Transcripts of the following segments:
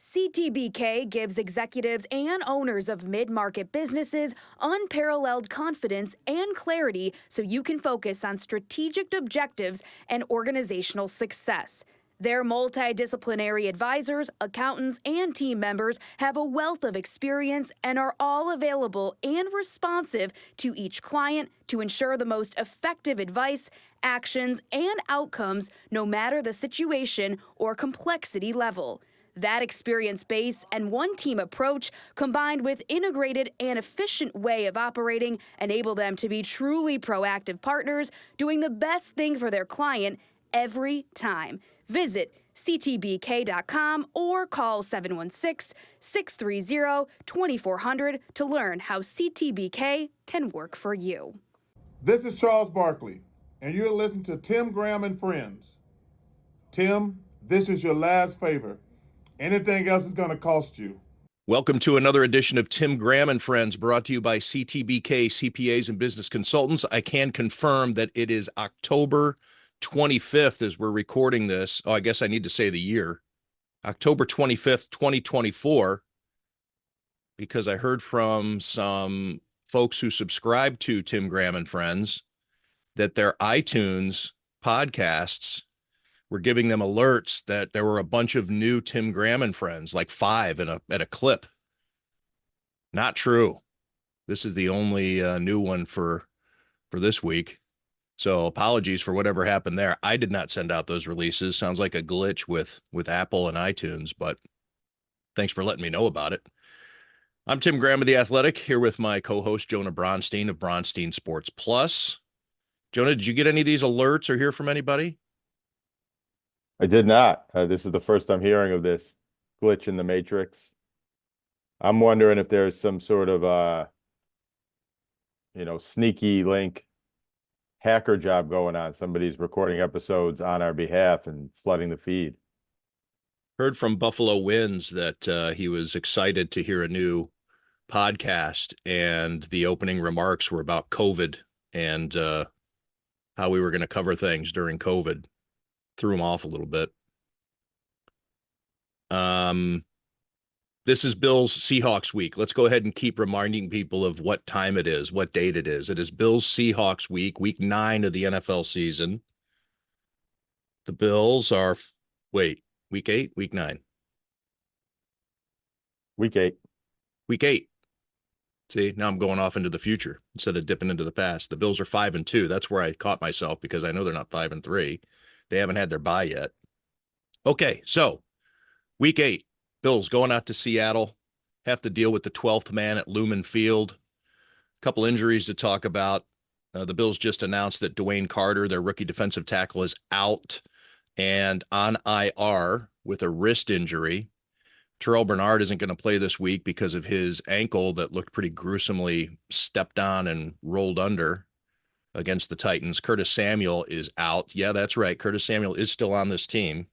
CTBK gives executives and owners of mid-market businesses unparalleled confidence and clarity so you can focus on strategic objectives and organizational success. Their multidisciplinary advisors, accountants, and team members have a wealth of experience and are all available and responsive to each client to ensure the most effective advice, actions, and outcomes no matter the situation or complexity level. That experience base and one-team approach, combined with integrated and efficient way of operating, enable them to be truly proactive partners, doing the best thing for their client every time. Visit ctbk.com or call 716-630-2400 to learn how CTBK can work for you. This is Charles Barkley, and you're listening to Tim Graham and Friends. Tim, this is your last favor. Anything else is going to cost you. Welcome to another edition of Tim Graham and Friends, brought to you by CTBK CPAs and Business Consultants. I can confirm that it is October 25th as we're recording this. Oh, I guess I need to say the year. October 25th, 2024, because I heard from some folks who subscribe to Tim Graham and Friends that their iTunes podcasts were giving them alerts that there were a bunch of new Tim Graham and Friends, like 5 at a clip. Not true. This is the only new one for this week. So apologies for whatever happened there. I did not send out those releases. Sounds like a glitch with Apple and iTunes, but thanks for letting me know about it. I'm Tim Graham of The Athletic, here with my co-host Jonah Bronstein of Bronstein Sports Plus. Jonah, did you get any of these alerts or hear from anybody? I did not. This is the first I'm hearing of this glitch in the Matrix. I'm wondering if there's some sort of, sneaky link hacker job going on. Somebody's recording episodes on our behalf and flooding the feed. Heard from Buffalo Winds that he was excited to hear a new podcast, and the opening remarks were about COVID and how we were going to cover things during COVID. Threw him off a little bit. This is Bills Seahawks week. Let's go ahead and keep reminding people of what time it is, what date it is. It is Bills Seahawks week 9 of the NFL season. The Bills are, week 8, week 9. Week 8. Week 8. See, now I'm going off into the future instead of dipping into the past. The Bills are 5-2. That's where I caught myself because I know they're not 5-3. They haven't had their bye yet. Okay, so week 8, Bills going out to Seattle, have to deal with the 12th man at Lumen Field. A couple injuries to talk about. The Bills just announced that Dwayne Carter, their rookie defensive tackle, is out and on IR with a wrist injury. Terrell Bernard isn't going to play this week because of his ankle that looked pretty gruesomely stepped on and rolled under against the Titans. Curtis Samuel is out. Yeah, that's right. Curtis Samuel is still on this team.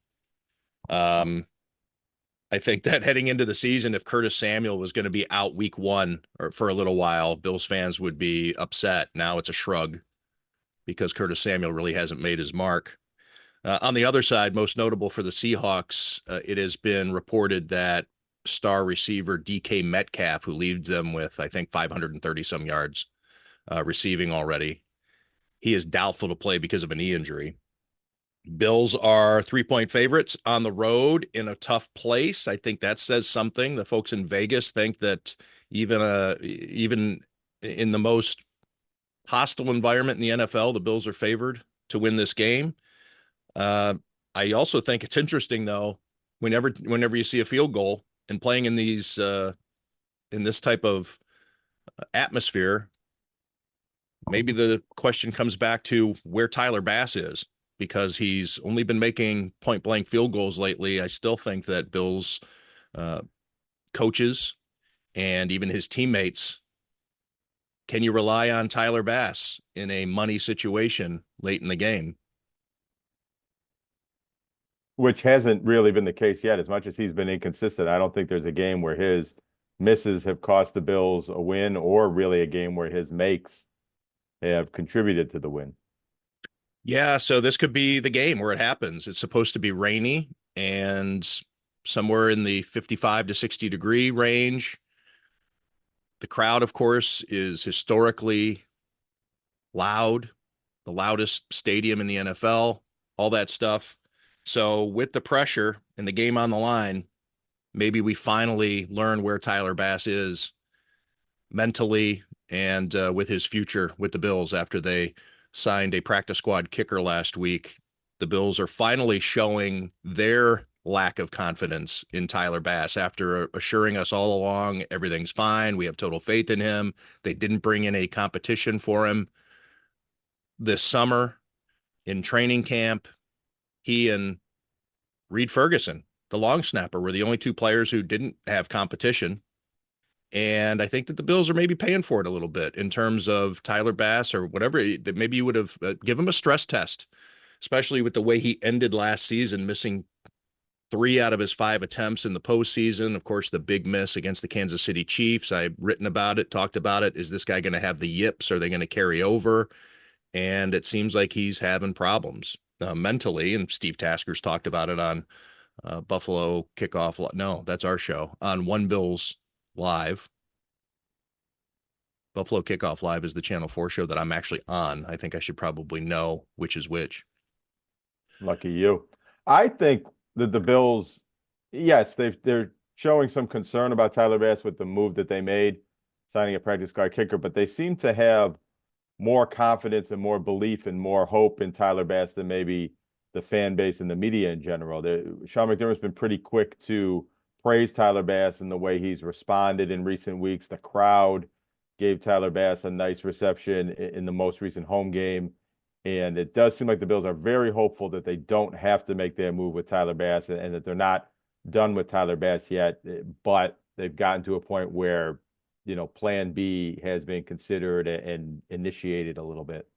I think that heading into the season, if Curtis Samuel was going to be out week 1 or for a little while, Bills fans would be upset. Now it's a shrug because Curtis Samuel really hasn't made his mark. On the other side, most notable for the Seahawks, it has been reported that star receiver DK Metcalf, who leads them with, I think, 530 some yards receiving already, he is doubtful to play because of a knee injury. Bills are 3-point favorites on the road in a tough place. I think that says something. The folks in Vegas think that even in the most hostile environment in the NFL, the Bills are favored to win this game. I also think it's interesting, though, whenever you see a field goal and playing in these in this type of atmosphere, maybe the question comes back to where Tyler Bass is, because he's only been making point-blank field goals lately. I still think that Bills coaches and even his teammates, can you rely on Tyler Bass in a money situation late in the game? Which hasn't really been the case yet. As much as he's been inconsistent, I don't think there's a game where his misses have cost the Bills a win, or really a game where his makes have contributed to the win. Yeah, so this could be the game where it happens. It's supposed to be rainy and somewhere in the 55 to 60 degree range. The crowd, of course, is historically loud, the loudest stadium in the NFL, all that stuff. So, with the pressure and the game on the line, maybe we finally learn where Tyler Bass is mentally and with his future with the Bills after they signed a practice squad kicker last week. The Bills are finally showing their lack of confidence in Tyler Bass after assuring us all along everything's fine. We have total faith in him. They didn't bring in a competition for him this summer in training camp. He and Reed Ferguson, the long snapper, were the only two players who didn't have competition. And I think that the Bills are maybe paying for it a little bit in terms of Tyler Bass or whatever, that maybe you would have give him a stress test, especially with the way he ended last season, missing 3 out of his 5 attempts in the postseason. Of course, the big miss against the Kansas City Chiefs. I've written about it, talked about it. Is this guy going to have the yips? Are they going to carry over? And it seems like he's having problems mentally. And Steve Tasker's talked about it on Buffalo Kickoff. No, that's our show on One Bills Live. Buffalo Kickoff Live is the Channel 4 show that I'm actually on. I think I should probably know which is which. Lucky you. I think that the Bills, yes, they're showing some concern about Tyler Bass with the move that they made, signing a practice squad kicker, but they seem to have more confidence and more belief and more hope in Tyler Bass than maybe the fan base and the media in general. Sean McDermott's been pretty quick to praise Tyler Bass and the way he's responded in recent weeks. The crowd gave Tyler Bass a nice reception in the most recent home game. And it does seem like the Bills are very hopeful that they don't have to make their move with Tyler Bass and that they're not done with Tyler Bass yet, but they've gotten to a point where, plan B has been considered and initiated a little bit.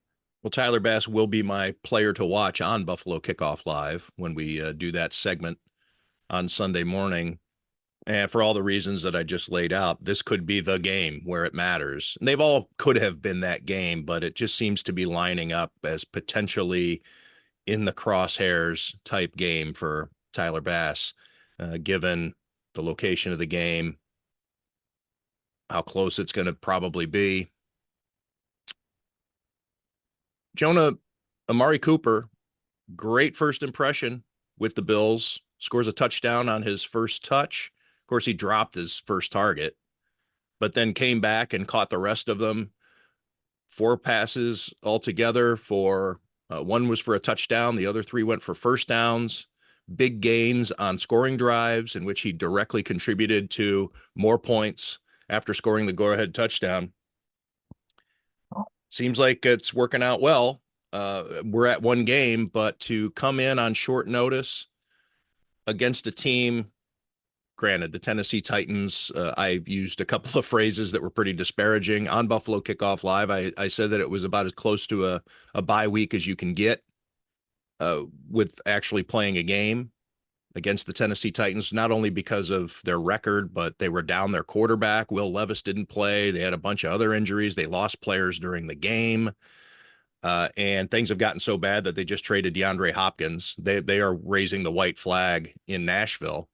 Well, Tyler Bass will be my player to watch on Buffalo Kickoff Live when we do that segment on Sunday morning. And for all the reasons that I just laid out, this could be the game where it matters. And they've all could have been that game, but it just seems to be lining up as potentially in the crosshairs type game for Tyler Bass, given the location of the game, how close it's going to probably be. Jonah, Amari Cooper, great first impression with the Bills, scores a touchdown on his first touch. Of course, he dropped his first target, but then came back and caught the rest of them. 4 passes altogether for one was for a touchdown. The other 3 went for first downs. Big gains on scoring drives in which he directly contributed to more points after scoring the go-ahead touchdown. Seems like it's working out well. We're at 1 game, but to come in on short notice against a team, granted, the Tennessee Titans, I used a couple of phrases that were pretty disparaging on Buffalo Kickoff Live. I said that it was about as close to a bye week as you can get with actually playing a game against the Tennessee Titans, not only because of their record, but they were down their quarterback. Will Levis didn't play. They had a bunch of other injuries. They lost players during the game. And things have gotten so bad that they just traded DeAndre Hopkins. They are raising the white flag in Nashville.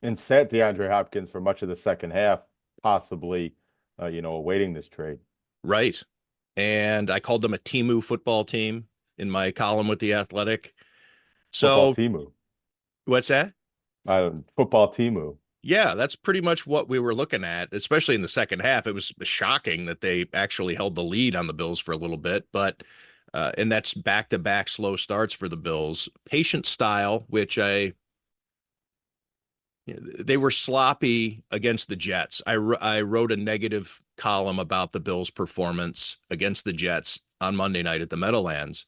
And sat DeAndre Hopkins for much of the second half, possibly, awaiting this trade. Right. And I called them a Temu football team in my column with The Athletic. Football So Temu. what's that? Football Temu. Yeah, that's pretty much what we were looking at, especially in the second half. It was shocking that they actually held the lead on the Bills for a little bit, but and that's back-to-back slow starts for the Bills. Patient style, which they were sloppy against the Jets. I wrote a negative column about the Bills' performance against the Jets on Monday night at the Meadowlands.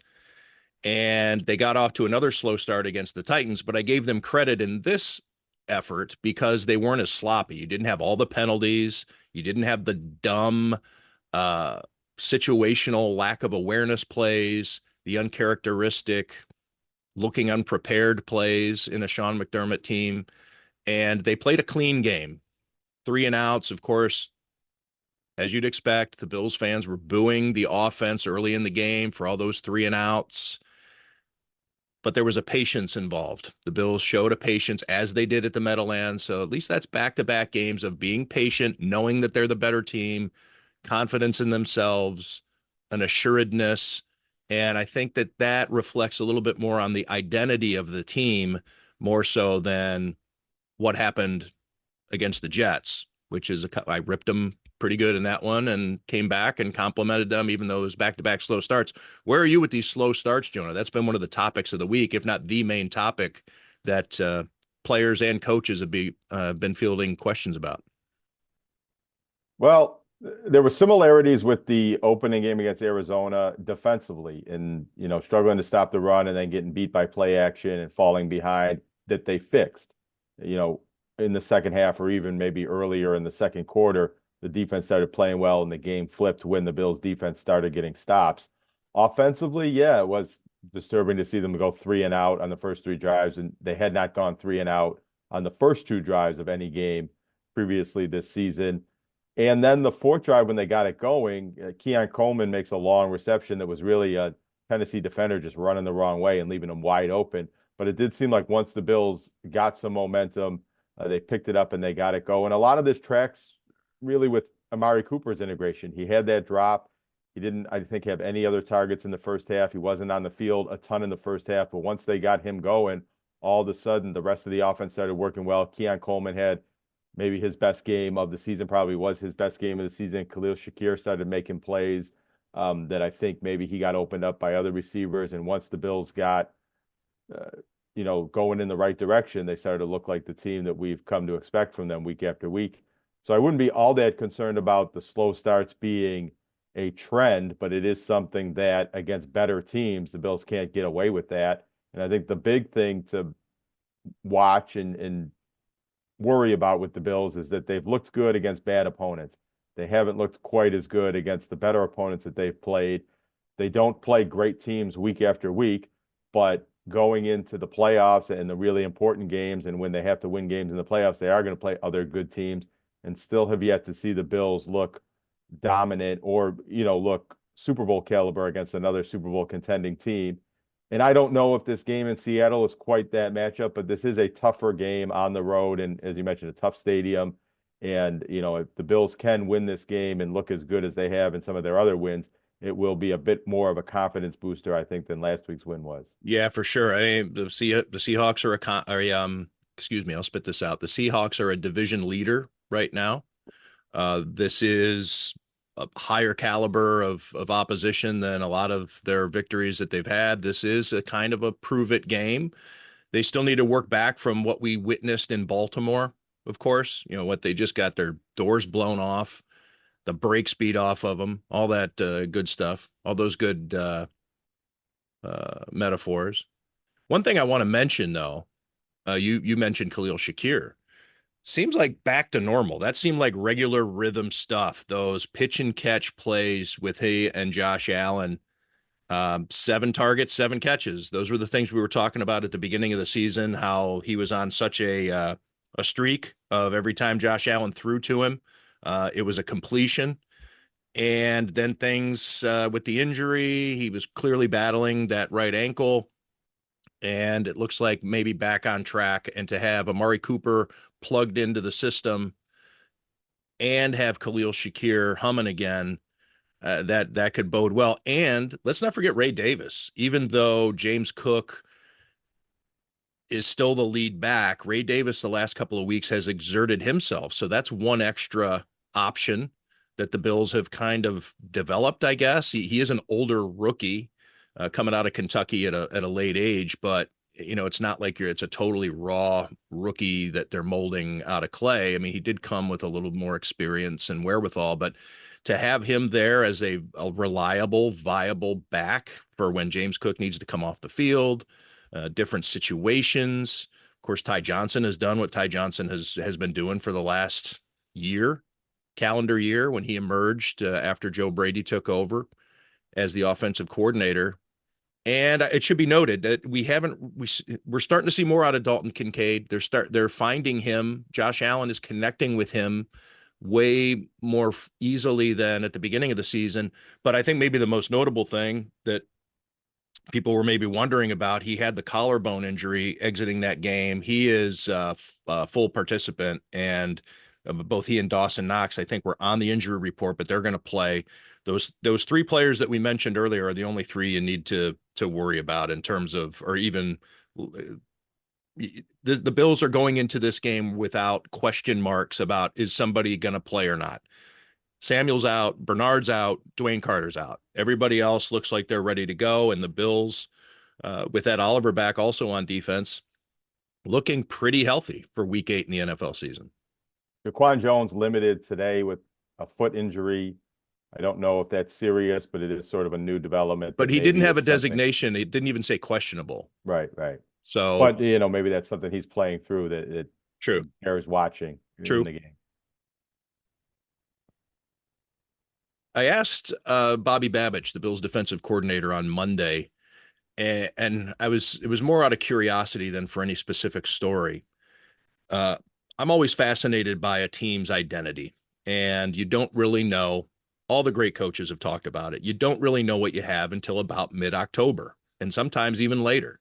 And they got off to another slow start against the Titans, but I gave them credit in this effort because they weren't as sloppy. You didn't have all the penalties. You didn't have the dumb situational lack of awareness plays, the uncharacteristic looking unprepared plays in a Sean McDermott team. And they played a clean game. 3 and outs, of course. as you'd expect. The Bills fans were booing the offense early in the game for all those 3-and-outs. But there was a patience involved. The Bills showed a patience as they did at the Meadowlands. So at least that's back-to-back games of being patient, knowing that they're the better team, confidence in themselves, an assuredness. And I think that that reflects a little bit more on the identity of the team, more so than what happened against the Jets, which is I ripped them pretty good in that one and came back and complimented them, even though it was back-to-back slow starts. Where are you with these slow starts, Jonah? That's been one of the topics of the week, if not the main topic that players and coaches have been fielding questions about. Well, there were similarities with the opening game against Arizona defensively and, struggling to stop the run and then getting beat by play action and falling behind that they fixed, in the second half or even maybe earlier in the second quarter. The defense started playing well and the game flipped when the Bills defense started getting stops. Offensively, yeah, it was disturbing to see them go 3-and-out on the first 3 drives, and they had not gone 3-and-out on the first 2 drives of any game previously this season. And then the 4th drive, when they got it going, Keon Coleman makes a long reception that was really a Tennessee defender just running the wrong way and leaving them wide open. But it did seem like once the Bills got some momentum, they picked it up and they got it going. A lot of this tracks really with Amari Cooper's integration. He had that drop. He didn't, I think, have any other targets in the first half. He wasn't on the field a ton in the first half, but once they got him going, all of a sudden the rest of the offense started working well. Keon Coleman had maybe his best game of the season, probably was his best game of the season. Khalil Shakir started making plays that I think maybe he got opened up by other receivers. And once the Bills got, going in the right direction, they started to look like the team that we've come to expect from them week after week. So I wouldn't be all that concerned about the slow starts being a trend, but it is something that against better teams, the Bills can't get away with that. And I think the big thing to watch and worry about with the Bills is that they've looked good against bad opponents. They haven't looked quite as good against the better opponents that they've played. They don't play great teams week after week, but going into the playoffs and the really important games, and when they have to win games in the playoffs, they are going to play other good teams, and still have yet to see the Bills look dominant or, look Super Bowl caliber against another Super Bowl contending team. And I don't know if this game in Seattle is quite that matchup, but this is a tougher game on the road. And as you mentioned, a tough stadium. And, if the Bills can win this game and look as good as they have in some of their other wins, it will be a bit more of a confidence booster, I think, than last week's win was. Yeah, for sure. I mean, the Seahawks I'll spit this out. The Seahawks are a division leader right now. This is a higher caliber of opposition than a lot of their victories that they've had. This is a kind of a prove it game. They still need to work back from what we witnessed in Baltimore, of course. What they just got their doors blown off, the brake speed off of them, all that good stuff, all those good metaphors. One thing I want to mention, though, you mentioned Khalil Shakir. Seems like back to normal. That seemed like regular rhythm stuff. Those pitch and catch plays with he and Josh Allen, 7 targets, 7 catches. Those were the things we were talking about at the beginning of the season, how he was on such a streak of every time Josh Allen threw to him, it was a completion. And then things with the injury, he was clearly battling that right ankle. And it looks like maybe back on track, and to have Amari Cooper plugged into the system and have Khalil Shakir humming again, that could bode well. And let's not forget Ray Davis. Even though James Cook is still the lead back, Ray Davis the last couple of weeks has exerted himself. So that's one extra option that the Bills have kind of developed, I guess. He is an older rookie coming out of Kentucky at a late age, but it's not like it's a totally raw rookie that they're molding out of clay. I mean, he did come with a little more experience and wherewithal, but to have him there as a reliable, viable back for when James Cook needs to come off the field, different situations. Of course, Ty Johnson has done what Ty Johnson has been doing for the last calendar year, when he emerged after Joe Brady took over as the offensive coordinator. And it should be noted that we're starting to see more out of Dalton Kincaid. They're finding him. Josh Allen is connecting with him way more easily than at the beginning of the season. But I think maybe the most notable thing that people were maybe wondering about, he had the collarbone injury exiting that game. He is a full participant, and both he and Dawson Knox, I think, were on the injury report, but they're going to play. Those three players that we mentioned earlier are the only three you need to worry about in terms of, or even the Bills are going into this game without question marks about, is somebody going to play or not. Samuel's out, Bernard's out, Dwayne Carter's out. Everybody else looks like they're ready to go. And the Bills, with Ed Oliver back also on defense, looking pretty healthy for week 8 in the NFL season. Jaquan Jones limited today with a foot injury. I don't know if that's serious, but it is sort of a new development. But he didn't have a designation. It didn't even say questionable. Right. So, but maybe that's something he's playing through that it true. Bears watching True. in the game. I asked Bobby Babich, the Bills defensive coordinator, on Monday, and it was more out of curiosity than for any specific story. I'm always fascinated by a team's identity, and you don't really know. All the great coaches have talked about it. You don't really know what you have until about mid-October, and sometimes even later.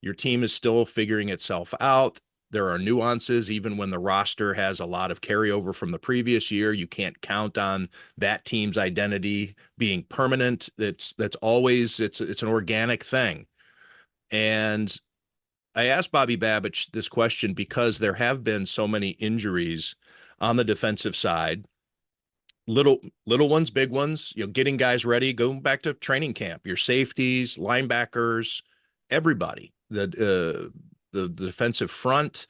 Your team is still figuring itself out. There are nuances. Even when the roster has a lot of carryover from the previous year, you can't count on that team's identity being permanent. That's always, it's an organic thing. And I asked Bobby Babich this question because there have been so many injuries on the defensive side. Little ones, big ones, getting guys ready, going back to training camp, your safeties, linebackers, everybody, the defensive front,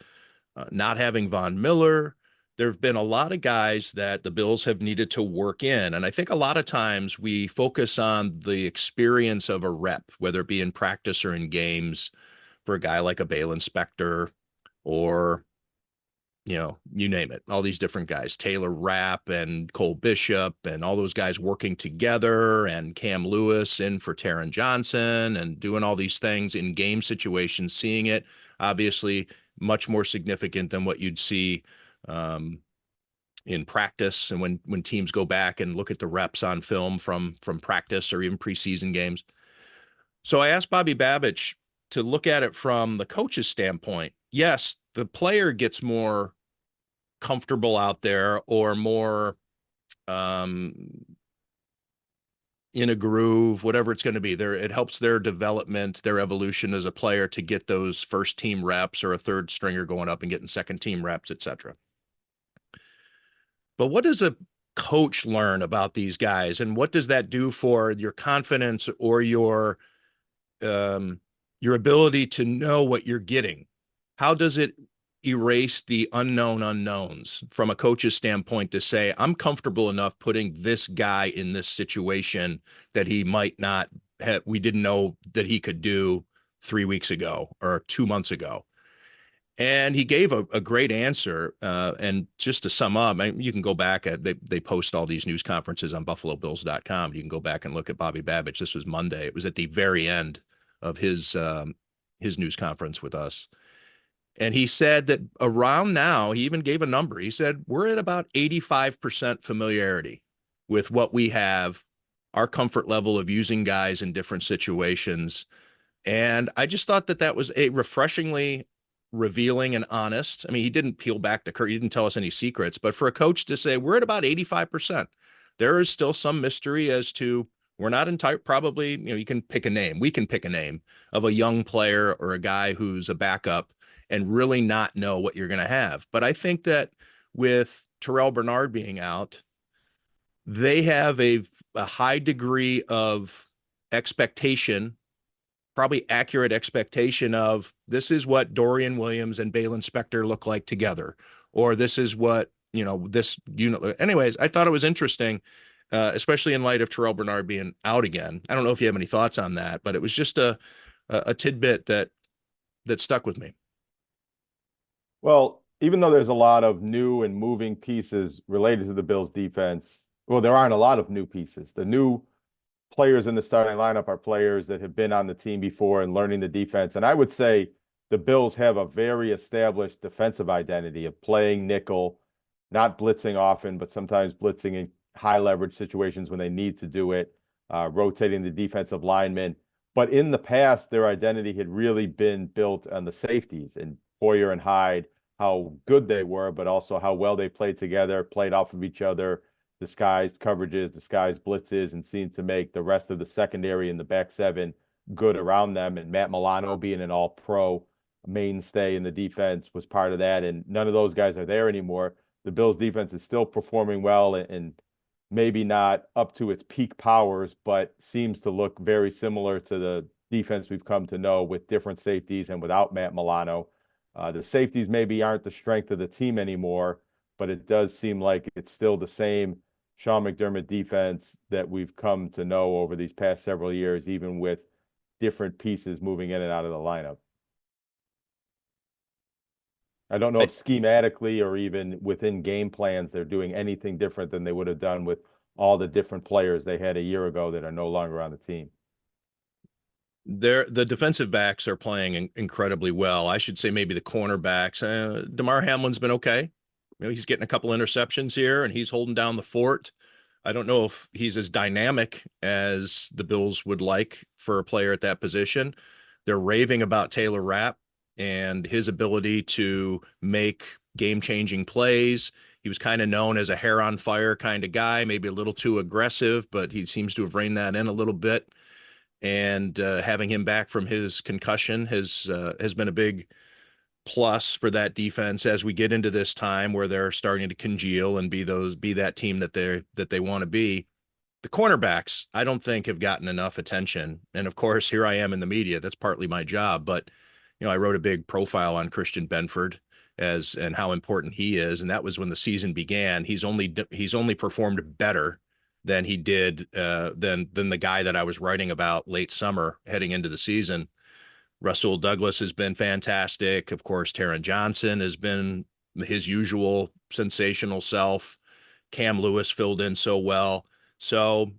not having Von Miller. There have been a lot of guys that the Bills have needed to work in. And I think a lot of times we focus on the experience of a rep, whether it be in practice or in games, for a guy like a Balin Spector, or you name it, all these different guys, Taylor Rapp and Cole Bishop and all those guys working together, and Cam Lewis in for Taron Johnson and doing all these things in game situations, seeing it obviously much more significant than what you'd see in practice. And when teams go back and look at the reps on film from practice or even preseason games. So I asked Bobby Babich to look at it from the coach's standpoint. Yes, the player gets more comfortable out there, or more in a groove, whatever it's going to be there. It helps their development, their evolution as a player, to get those first team reps, or a third stringer going up and getting second team reps, etc. But what does a coach learn about these guys, and what does that do for your confidence or your ability to know what you're getting? How does it erase the unknown unknowns from a coach's standpoint to say, I'm comfortable enough putting this guy in this situation that he might not have, we didn't know that he could do 3 weeks ago or 2 months ago? And he gave a great answer. And just to sum up, you can go back they post all these news conferences on buffalobills.com. You can go back and look at Bobby Babich. This was Monday. It was at the very end of his news conference with us. And he said that around now, he even gave a number. He said, we're at about 85% familiarity with what we have, our comfort level of using guys in different situations. And I just thought that was a refreshingly revealing and honest. I mean, he didn't peel back the curtain. He didn't tell us any secrets, but for a coach to say we're at about 85%, there is still some mystery as to, we're not entire, probably, you can pick a name. We can pick a name of a young player or a guy who's a backup and really not know what you're going to have. But I think that with Terrell Bernard being out, they have a high degree of expectation, probably accurate expectation of, this is what Dorian Williams and Balin Spector look like together, or this is what, this unit. Anyways, I thought it was interesting, especially in light of Terrell Bernard being out again. I don't know if you have any thoughts on that, but it was just a tidbit that stuck with me. Well, even though there's a lot of new and moving pieces related to the Bills defense, well, there aren't a lot of new pieces. The new players in the starting lineup are players that have been on the team before and learning the defense. And I would say the Bills have a very established defensive identity of playing nickel, not blitzing often, but sometimes blitzing in high leverage situations when they need to do it, rotating the defensive linemen. But in the past, their identity had really been built on the safeties and Hoyer and Hyde, how good they were, but also how well they played together, played off of each other, disguised coverages, disguised blitzes, and seemed to make the rest of the secondary and the back seven good around them. And Matt Milano being an all-pro mainstay in the defense was part of that. And none of those guys are there anymore. The Bills defense is still performing well and maybe not up to its peak powers, but seems to look very similar to the defense we've come to know with different safeties and without Matt Milano. The safeties maybe aren't the strength of the team anymore, but it does seem like it's still the same Sean McDermott defense that we've come to know over these past several years, even with different pieces moving in and out of the lineup. I don't know if schematically or even within game plans, they're doing anything different than they would have done with all the different players they had a year ago that are no longer on the team. The defensive backs are playing incredibly well. I should say maybe the cornerbacks. Damar Hamlin's been okay. He's getting a couple interceptions here and he's holding down the fort. I don't know if he's as dynamic as the Bills would like for a player at that position. They're raving about Taylor Rapp and his ability to make game-changing plays. He was kind of known as a hair on fire kind of guy, maybe a little too aggressive, but he seems to have reined that in a little bit. And having him back from his concussion has been a big plus for that defense as we get into this time where they're starting to congeal and be that team that they want to be. The cornerbacks, I don't think have gotten enough attention. And of course, here I am in the media. That's partly my job, but I wrote a big profile on Christian Benford and how important he is. And that was when the season began. He's only performed better than he did than the guy that I was writing about late summer heading into the season. Rasul Douglas has been fantastic. Of course, Taron Johnson has been his usual sensational self. Cam Lewis filled in so well. So,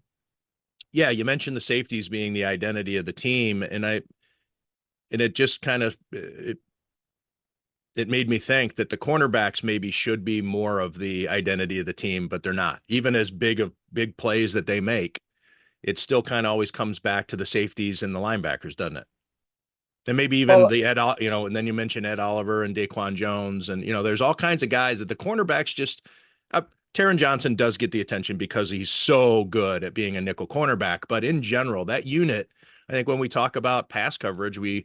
yeah, you mentioned the safeties being the identity of the team, and it just kind of it made me think that the cornerbacks maybe should be more of the identity of the team, but they're not. Even as big plays that they make, it still kind of always comes back to the safeties and the linebackers, doesn't it? And maybe even and then you mentioned Ed Oliver and Daquan Jones, and there's all kinds of guys that the cornerbacks just. Taron Johnson does get the attention because he's so good at being a nickel cornerback, but in general, that unit, I think when we talk about pass coverage, we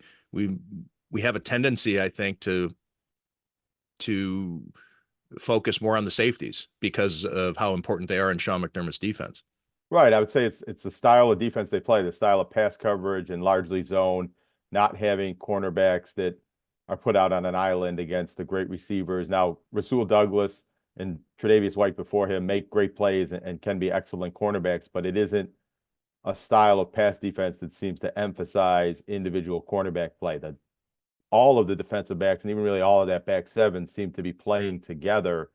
have a tendency, I think, to focus more on the safeties because of how important they are in Sean McDermott's defense. Right. I would say it's the style of defense they play, the style of pass coverage and largely zone, not having cornerbacks that are put out on an island against the great receivers. Now, Rasul Douglas and Tre'Davious White before him make great plays and can be excellent cornerbacks, but it isn't a style of pass defense that seems to emphasize individual cornerback play. That all of the defensive backs and even really all of that back seven seem to be playing together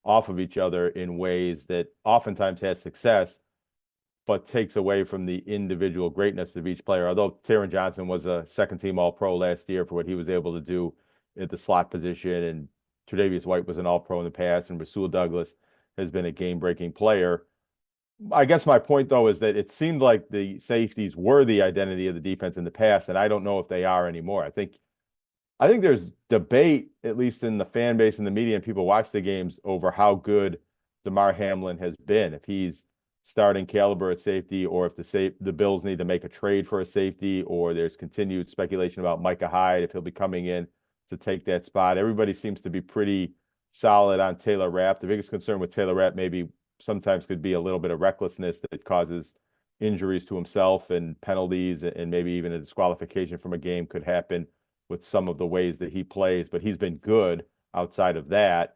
off of each other in ways that oftentimes has success, but takes away from the individual greatness of each player. Although Taron Johnson was a second-team All-Pro last year for what he was able to do at the slot position, and Tre'Davious White was an All-Pro in the past, and Rasul Douglas has been a game-breaking player. I guess my point, though, is that it seemed like the safeties were the identity of the defense in the past, and I don't know if they are anymore. I think there's debate, at least in the fan base and the media and people watch the games, over how good Damar Hamlin has been. If he's starting caliber at safety, or if the Bills need to make a trade for a safety, or there's continued speculation about Micah Hyde, if he'll be coming in to take that spot. Everybody seems to be pretty solid on Taylor Rapp. The biggest concern with Taylor Rapp maybe sometimes could be a little bit of recklessness that causes injuries to himself and penalties, and maybe even a disqualification from a game could happen with some of the ways that he plays. But he's been good outside of that.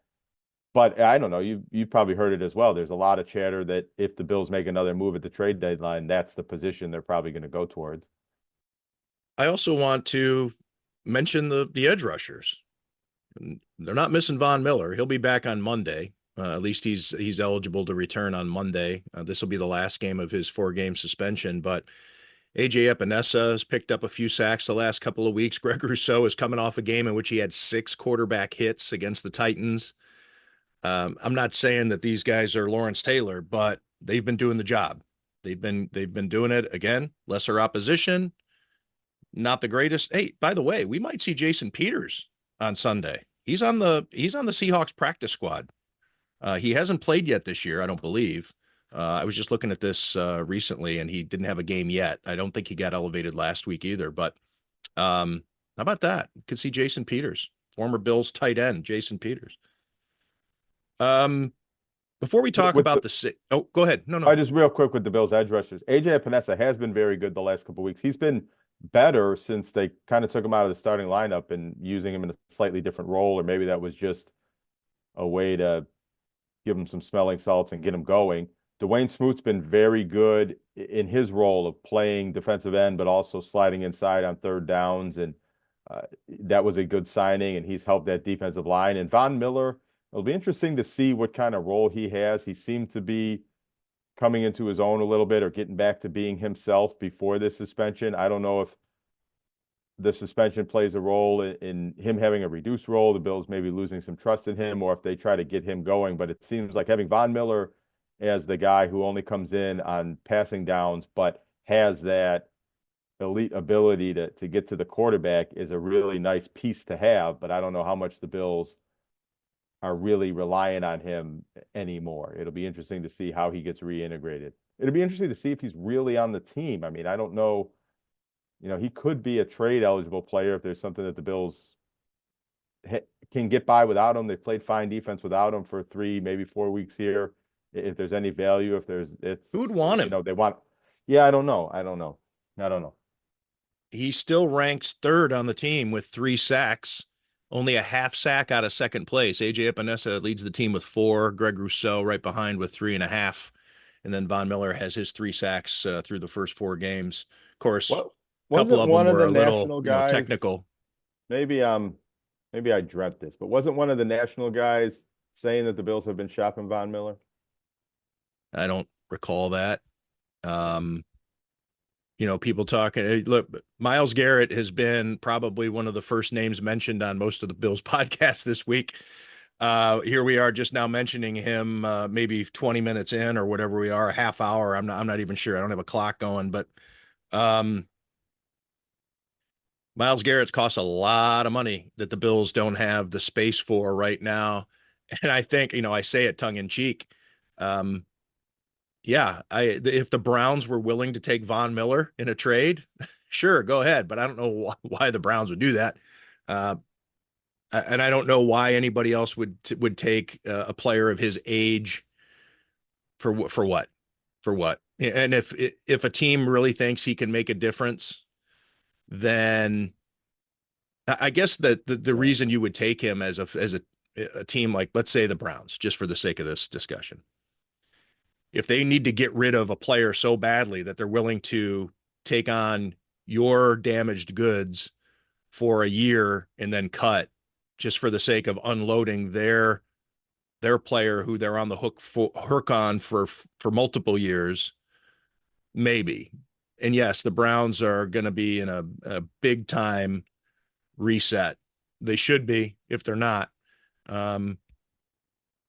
But I don't know, you've probably heard it as well. There's a lot of chatter that if the Bills make another move at the trade deadline, that's the position they're probably going to go towards. I also want to mention the edge rushers. They're not missing Von Miller. He'll be back on Monday. At least he's eligible to return on Monday. This will be the last game of his 4-game suspension. But AJ Epinesa has picked up a few sacks the last couple of weeks. Greg Rousseau is coming off a game in which he had 6 quarterback hits against the Titans. I'm not saying that these guys are Lawrence Taylor, but they've been doing the job. They've been doing it again, lesser opposition, not the greatest. Hey, by the way, we might see Jason Peters on Sunday. He's on the Seahawks practice squad. He hasn't played yet this year, I don't believe. I was just looking at this recently, and he didn't have a game yet. I don't think he got elevated last week either. But how about that? You could see Jason Peters, former Bills tight end, Jason Peters. Before we talk about oh, go ahead. No, I just real quick with the Bills edge rushers. AJ Epinesa has been very good the last couple of weeks. He's been better since they kind of took him out of the starting lineup and using him in a slightly different role, or maybe that was just a way to give him some smelling salts and get him going. Dwayne Smoot's been very good in his role of playing defensive end, but also sliding inside on third downs, and that was a good signing, and he's helped that defensive line. And Von Miller, it'll be interesting to see what kind of role he has. He seemed to be coming into his own a little bit, or getting back to being himself before this suspension. I don't know if the suspension plays a role in him having a reduced role, the Bills maybe losing some trust in him, or if they try to get him going. But it seems like having Von Miller as the guy who only comes in on passing downs, but has that elite ability to get to the quarterback, is a really nice piece to have. But I don't know how much the Bills are really relying on him anymore. It'll be interesting to see how he gets reintegrated. It'll be interesting to see if he's really on the team. I mean, I don't know. He could be a trade eligible player if there's something that the Bills can get by without him. They played fine defense without him for 3, maybe 4 weeks here. If there's any value, who would want him? They want. Yeah, I don't know. He still ranks third on the team with 3 sacks, only a half sack out of second place. AJ Epinesa leads the team with 4. Greg Rousseau right behind with 3.5. And then Von Miller has his 3 sacks through the first 4 games. Of course, a couple of them were a little technical. Maybe I dreamt this, but wasn't one of the national guys saying that the Bills have been shopping Von Miller? I don't recall that. People talking. Look, Myles Garrett has been probably one of the first names mentioned on most of the Bills podcasts this week. Here we are just now mentioning him, maybe 20 minutes in or whatever we are, a half hour. I'm not even sure. I don't have a clock going, but Myles Garrett's cost a lot of money that the Bills don't have the space for right now. And I think, I say it tongue in cheek. If the Browns were willing to take Von Miller in a trade, sure, go ahead. But I don't know why the Browns would do that. And I don't know why anybody else would take a player of his age for what? And if a team really thinks he can make a difference, then I guess that the reason you would take him as a team like, let's say, the Browns, just for the sake of this discussion, if they need to get rid of a player so badly that they're willing to take on your damaged goods for a year and then cut just for the sake of unloading their player who they're on the hook on for multiple years, maybe. And yes, the Browns are going to be in a big time reset. They should be if they're not.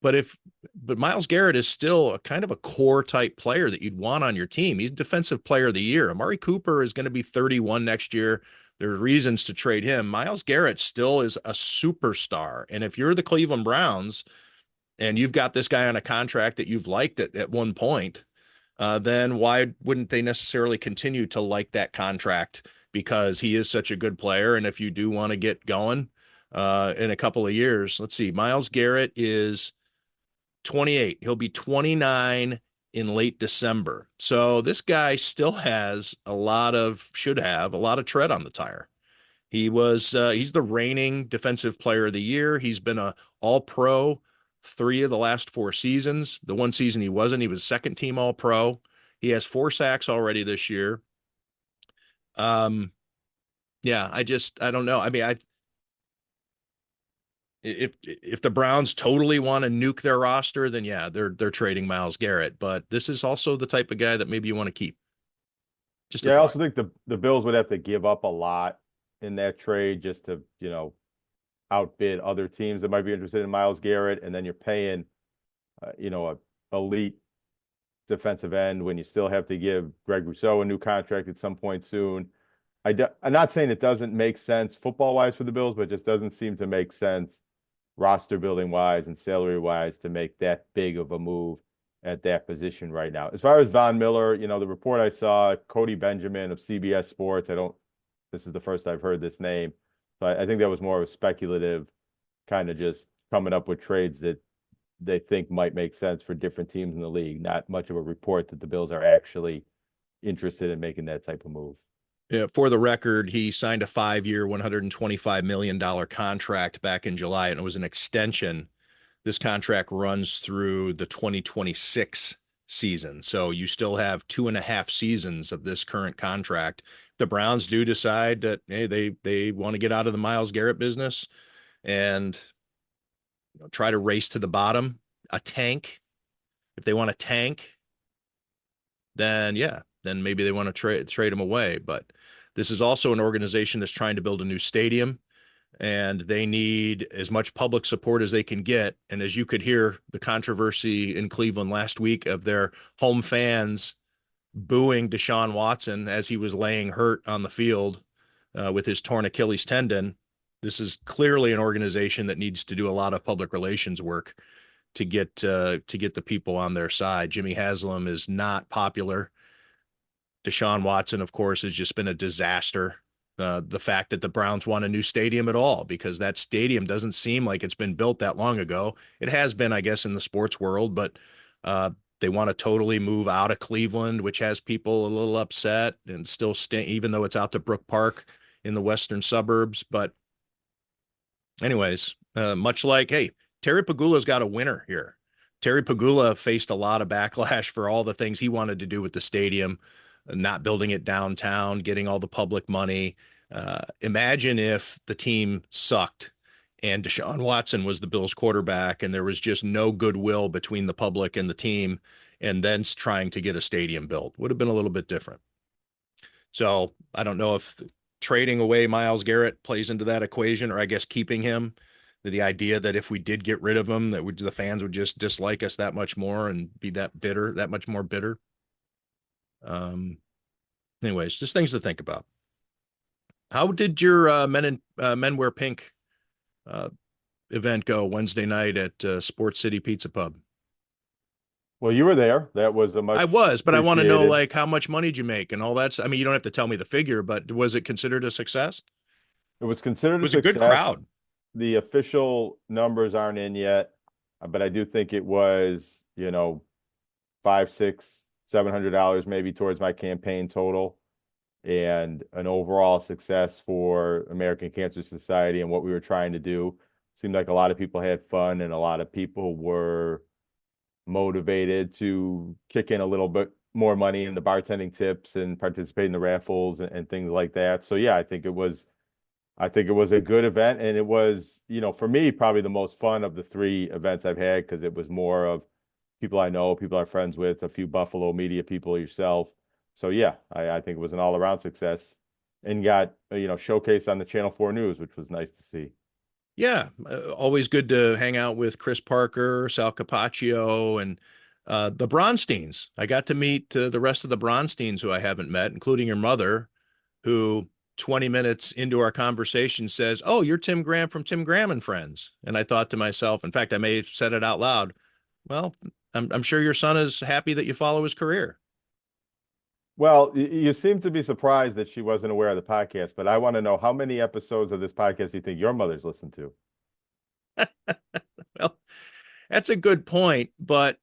But Myles Garrett is still a kind of a core type player that you'd want on your team. He's defensive player of the year. Amari Cooper is going to be 31 next year. There's reasons to trade him. Myles Garrett still is a superstar. And if you're the Cleveland Browns and you've got this guy on a contract that you've liked at one point, then why wouldn't they necessarily continue to like that contract? Because he is such a good player. And if you do want to get going in a couple of years, let's see, Myles Garrett is 28. He'll be 29 in late December. So this guy still has should have a lot of tread on the tire. He's the reigning defensive player of the year. He's been a all-pro 3 of the last 4 seasons. The one season he wasn't, he was second team all-pro. He has 4 sacks already this year. I don't know. I mean, if the Browns totally want to nuke their roster, then yeah, they're trading Myles Garrett. But this is also the type of guy that maybe you want to keep. I also think the Bills would have to give up a lot in that trade just to, outbid other teams that might be interested in Myles Garrett, and then you're paying, a elite defensive end when you still have to give Greg Rousseau a new contract at some point soon. I'm not saying it doesn't make sense football wise for the Bills, but it just doesn't seem to make sense roster building wise and salary wise to make that big of a move at that position right now. As far as Von Miller, the report I saw, Cody Benjamin of CBS Sports, this is the first I've heard this name. So I think that was more of a speculative kind of just coming up with trades that they think might make sense for different teams in the league. Not much of a report that the Bills are actually interested in making that type of move. Yeah, for the record, he signed a 5-year, $125 million contract back in July, and it was an extension. This contract runs through the 2026 season. So you still have 2.5 seasons of this current contract. The Browns do decide that, hey, they want to get out of the Myles Garrett business and try to race to the bottom, a tank. If they want to tank, then maybe they want to trade him away. But this is also an organization that's trying to build a new stadium, and they need as much public support as they can get. And as you could hear, the controversy in Cleveland last week of their home fans booing Deshaun Watson as he was laying hurt on the field with his torn Achilles tendon. This is clearly an organization that needs to do a lot of public relations work to get the people on their side. Jimmy Haslam is not popular. Deshaun Watson, of course, has just been a disaster. The fact that the Browns want a new stadium at all, because that stadium doesn't seem like it's been built that long ago. It has been, I guess, in the sports world, but they want to totally move out of Cleveland, which has people a little upset, and still stay, even though it's out to Brook Park in the western suburbs. But anyways, much like, hey, Terry Pagula's got a winner here. Terry Pagula faced a lot of backlash for all the things he wanted to do with the stadium, not building it downtown, getting all the public money. Imagine if the team sucked and Deshaun Watson was the Bills quarterback and there was just no goodwill between the public and the team, and then trying to get a stadium built. Would have been a little bit different. So I don't know if trading away Myles Garrett plays into that equation, or I guess keeping him. The idea that if we did get rid of him, that the fans would just dislike us that much more and be that much more bitter. Anyways, just things to think about. How did your Men Wear Pink event go Wednesday night at Sports City Pizza Pub? Well, you were there. That was a much. I was, but I want to know, like, how much money did you make and all that. I mean, you don't have to tell me the figure, but was it considered a success? It was considered It was a a good crowd. The official numbers aren't in yet, but I do think it was, $500, $600, $700 maybe towards my campaign total, and an overall success for American Cancer Society and what we were trying to do. Seemed like a lot of people had fun and a lot of people were motivated to kick in a little bit more money in the bartending tips and participate in the raffles and things like that. So yeah, I think it was a good event, and it was, for me, probably the most fun of the 3 events I've had, because it was more of people I know, people I'm friends with, a few Buffalo media people, yourself. So yeah, I think it was an all-around success, and got, showcased on the Channel 4 News, which was nice to see. Yeah, always good to hang out with Chris Parker, Sal Capaccio, and the Bronsteins. I got to meet the rest of the Bronsteins who I haven't met, including your mother, who 20 minutes into our conversation says, "Oh, you're Tim Graham from Tim Graham and Friends." And I thought to myself, in fact, I may have said it out loud, well, I'm sure your son is happy that you follow his career. Well, you seem to be surprised that she wasn't aware of the podcast, but I want to know, how many episodes of this podcast do you think your mother's listened to? Well, that's a good point, but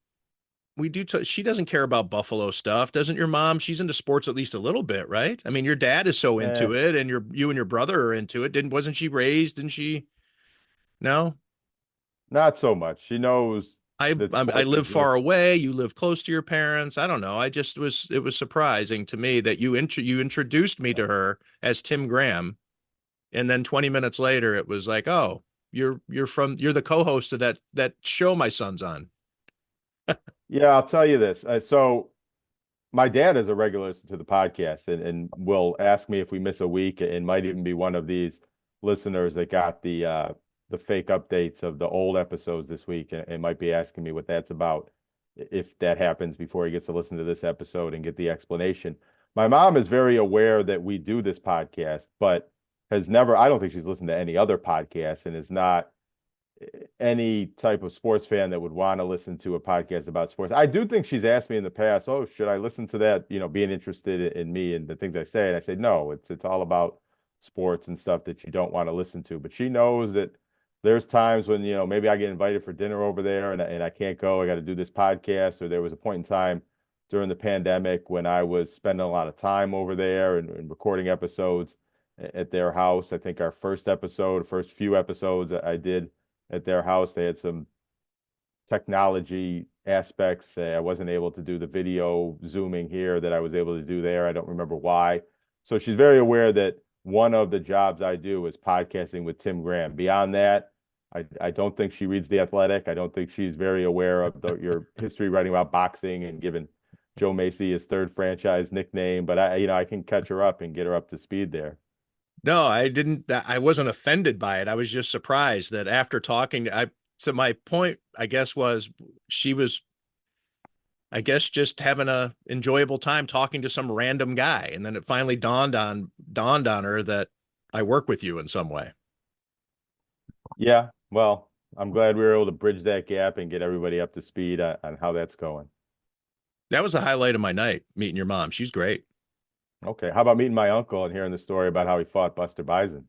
we do. She doesn't care about Buffalo stuff, doesn't your mom? She's into sports at least a little bit, right? I mean, your dad is so into it, and you and your brother are into it. Wasn't she raised? Didn't she? No, not so much. She knows. I live far away. You live close to your parents. I don't know. It was surprising to me that you introduced me to her as Tim Graham, and then 20 minutes later it was like, oh, you're the co-host of that show my son's on. Yeah, I'll tell you this. So my dad is a regular listener to the podcast, and will ask me if we miss a week, and might even be one of these listeners that got the the fake updates of the old episodes this week and might be asking me what that's about if that happens before he gets to listen to this episode and get the explanation. My mom is very aware that we do this podcast, but has never, I don't think she's listened to any other podcast and is not any type of sports fan that would want to listen to a podcast about sports. I do think she's asked me in the past, "Oh, should I listen to that?" Being interested in me and the things I say. And I say, "No, it's all about sports and stuff that you don't want to listen to." But she knows that there's times when maybe I get invited for dinner over there and I can't go. I got to do this podcast. Or there was a point in time during the pandemic when I was spending a lot of time over there and recording episodes at their house. I think our first few episodes I did at their house. They had some technology aspects. I wasn't able to do the video zooming here that I was able to do there. I don't remember why. So she's very aware that one of the jobs I do is podcasting with Tim Graham. Beyond that, I don't think she reads The Athletic. I don't think she's very aware of your history writing about boxing and giving Joe Macy his third franchise nickname. But I can catch her up and get her up to speed there. No, I wasn't offended by it. I was just surprised that after talking, so my point, I guess, was she was, I guess, just having a enjoyable time talking to some random guy. And then it finally dawned on her that I work with you in some way. Yeah, well, I'm glad we were able to bridge that gap and get everybody up to speed on how that's going. That was the highlight of my night, meeting your mom. She's great. Okay. How about meeting my uncle and hearing the story about how he fought Buster Bison?